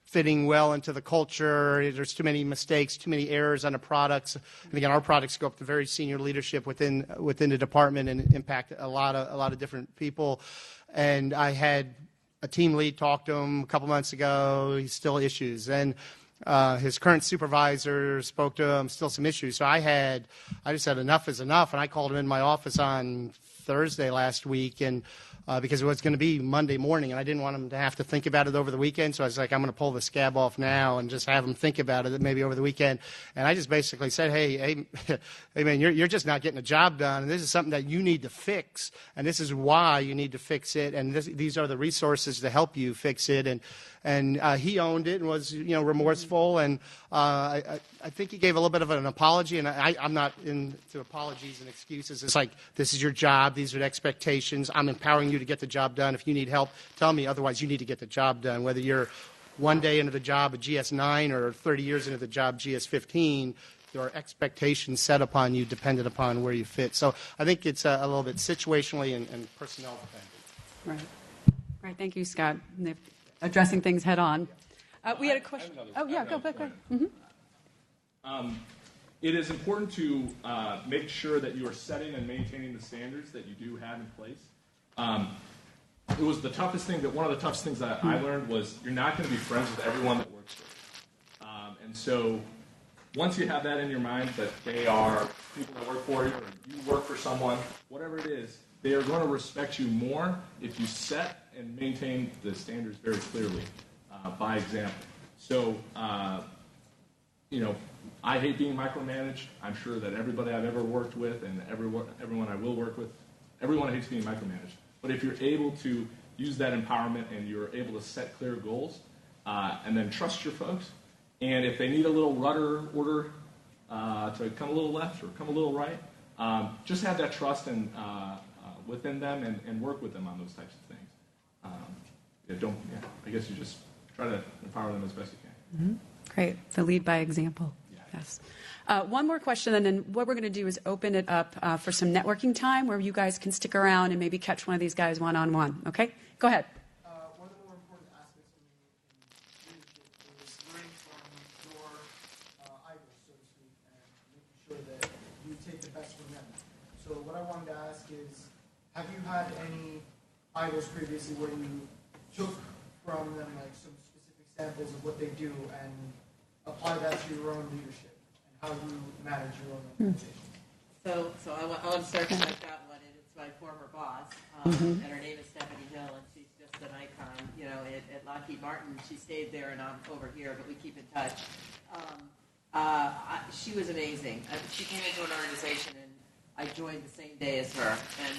fitting well into the culture. There's too many mistakes, too many errors on the products. And again, our products go up to very senior leadership within the department and impact a lot of different people. And I had a team lead talk to him a couple months ago. He's still issues. And his current supervisor spoke to him, still some issues. So I just said enough is enough. And I called him in my office on Thursday last week, and because it was going to be Monday morning, and I didn't want him to have to think about it over the weekend. So I was like, I'm going to pull the scab off now and just have him think about it maybe over the weekend. And I just basically said, hey man, you're just not getting the job done, and this is something that you need to fix, and this is why you need to fix it, and these are the resources to help you fix it. And he owned it and was remorseful, and I think he gave a little bit of an apology, and I'm not into apologies and excuses. It's like, this is your job, these are the expectations, I'm empowering you to get the job done. If you need help, tell me, otherwise you need to get the job done. Whether you're one day into the job at GS9 or 30 years into the job GS15, there are expectations set upon you dependent upon where you fit. So I think it's a little bit situationally and personnel dependent. Right, thank you, Scott. Addressing things head on. We had a question. Oh, yeah, go ahead. Mm-hmm. It is important to make sure that you are setting and maintaining the standards that you do have in place. It was the toughest thing, one of the toughest things that I learned was you're not going to be friends with everyone that works for you. And so once you have that in your mind that they are people that work for you, or you work for someone, whatever it is, they are going to respect you more if you set and maintain the standards very clearly by example. So, I hate being micromanaged. I'm sure that everybody I've ever worked with and everyone I will work with, everyone hates being micromanaged. But if you're able to use that empowerment and you're able to set clear goals and then trust your folks, and if they need a little rudder order to come a little left or come a little right, just have that trust and within them and work with them on those types of things. I guess you just try to empower them as best you can. Mm-hmm. Great. The lead by example. Yeah. Yes. One more question, and then what we're going to do is open it up for some networking time where you guys can stick around and maybe catch one of these guys one-on-one. Okay? Go ahead. One of the more important aspects for me in leadership is learning from your idols, so to speak, and making sure that you take the best from them. So what I wanted to ask is, have you had any idols previously where you took from them like some specific samples of what they do and apply that to your own leadership and how you manage your own organization? So I want to start because I've got one, and it's my former boss, and her name is Stephanie Hill, and she's just an icon. You know, at Lockheed Martin, she stayed there, and I'm over here, but we keep in touch. She was amazing. She came into an organization, and I joined the same day as her, and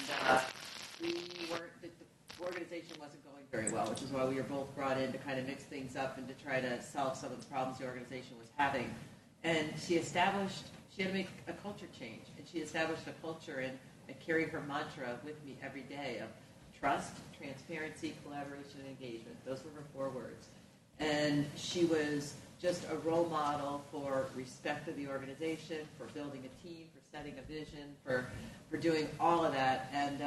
the organization wasn't going very well, which is why we were both brought in to kind of mix things up and to try to solve some of the problems the organization was having. And she had to make a culture change, and she established a culture, and I carry her mantra with me every day of trust, transparency, collaboration, and engagement. Those were her 4 words. And she was just a role model for respect of the organization, for building a team, for setting a vision, for doing all of that. And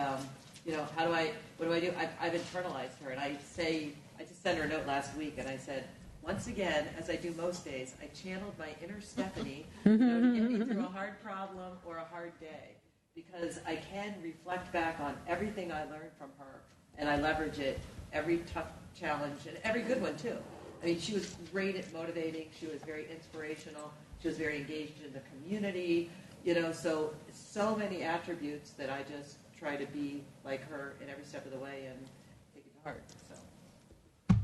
what do I do? I've internalized her, and I just sent her a note last week, and I said, once again, as I do most days, I channeled my inner Stephanie to get me through a hard problem or a hard day, because I can reflect back on everything I learned from her, and I leverage it every tough challenge, and every good one, too. I mean, she was great at motivating. She was very inspirational. She was very engaged in the community. So many attributes that I just try to be like her in every step of the way and take it to heart. So.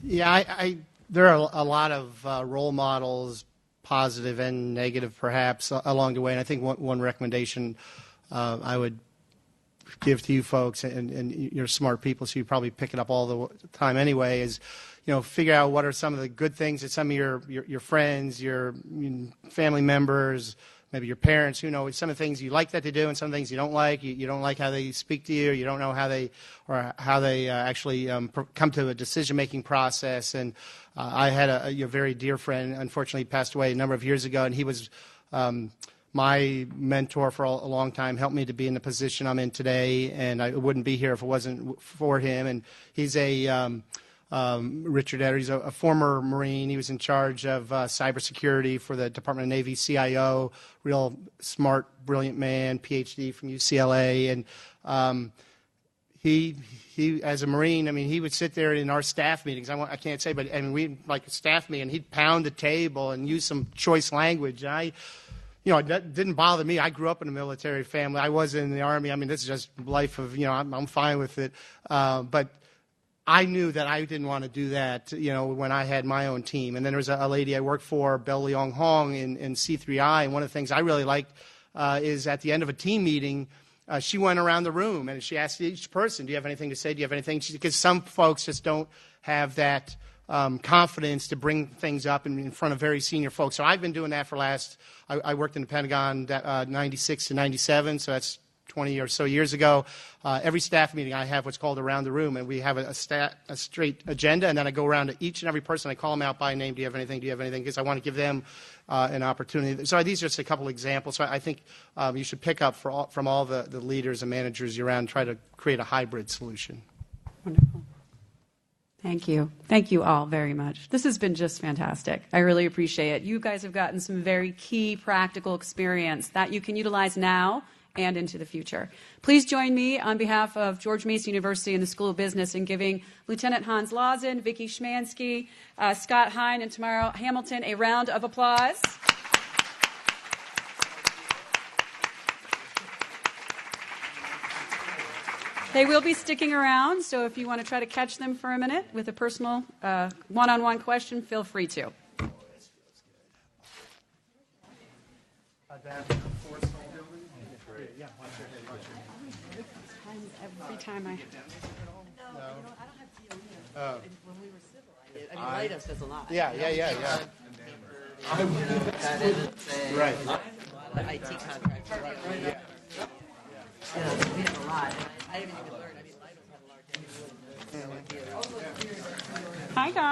Yeah, there are a lot of role models, positive and negative, perhaps, along the way. And I think one recommendation I would give to you folks, and you're smart people, so you probably pick it up all the time anyway, is figure out what are some of the good things that some of your friends, your family members, maybe your parents, some of the things you like that they do and some things you don't like. You don't like how they speak to you. You don't know how they actually come to a decision-making process. And I had a very dear friend, unfortunately passed away a number of years ago, and he was my mentor for a long time, helped me to be in the position I'm in today, and I wouldn't be here if it wasn't for him. And he's Richard Etter, he's a former Marine. He was in charge of cybersecurity for the Department of Navy CIO, real smart, brilliant man, PhD from UCLA. And he as a Marine, he would sit there in our staff meetings. I can't say, but we like a staff meeting, and he'd pound the table and use some choice language. That didn't bother me. I grew up in a military family. I was in the Army. This is just life of, I'm fine with it. But I knew that I didn't want to do that, when I had my own team. And then there was a lady I worked for, Belle Leong Hong in C3I, and one of the things I really liked is at the end of a team meeting, she went around the room and she asked each person, do you have anything to say? Do you have anything? Because some folks just don't have that confidence to bring things up in front of very senior folks. So I've been doing that for I worked in the Pentagon 96 to 97, so that's 20 or so years ago. Every staff meeting I have what's called around the room, and we have a straight agenda, and then I go around to each and every person. I call them out by name. Do you have anything? Do you have anything? Because I want to give them an opportunity. So these are just a couple examples. So I think you should pick up from all the leaders and managers around and try to create a hybrid solution. Wonderful. Thank you. Thank you all very much. This has been just fantastic. I really appreciate it. You guys have gotten some very key practical experience that you can utilize now and into the future. Please join me on behalf of George Mason University and the School of Business in giving Lieutenant Hans Lawson, Vicki Schmansky, Scott Hine, and Tamara Hamilton a round of applause. They will be sticking around, so if you want to try to catch them for a minute with a personal one-on-one question, feel free to. Every time I... When we were civil, I did. Light-ups does a lot. Yeah. Right. lot of IT contracts. You know, we have a lot. And I haven't even learned. I mean, Lido's had a large. Hi, guys.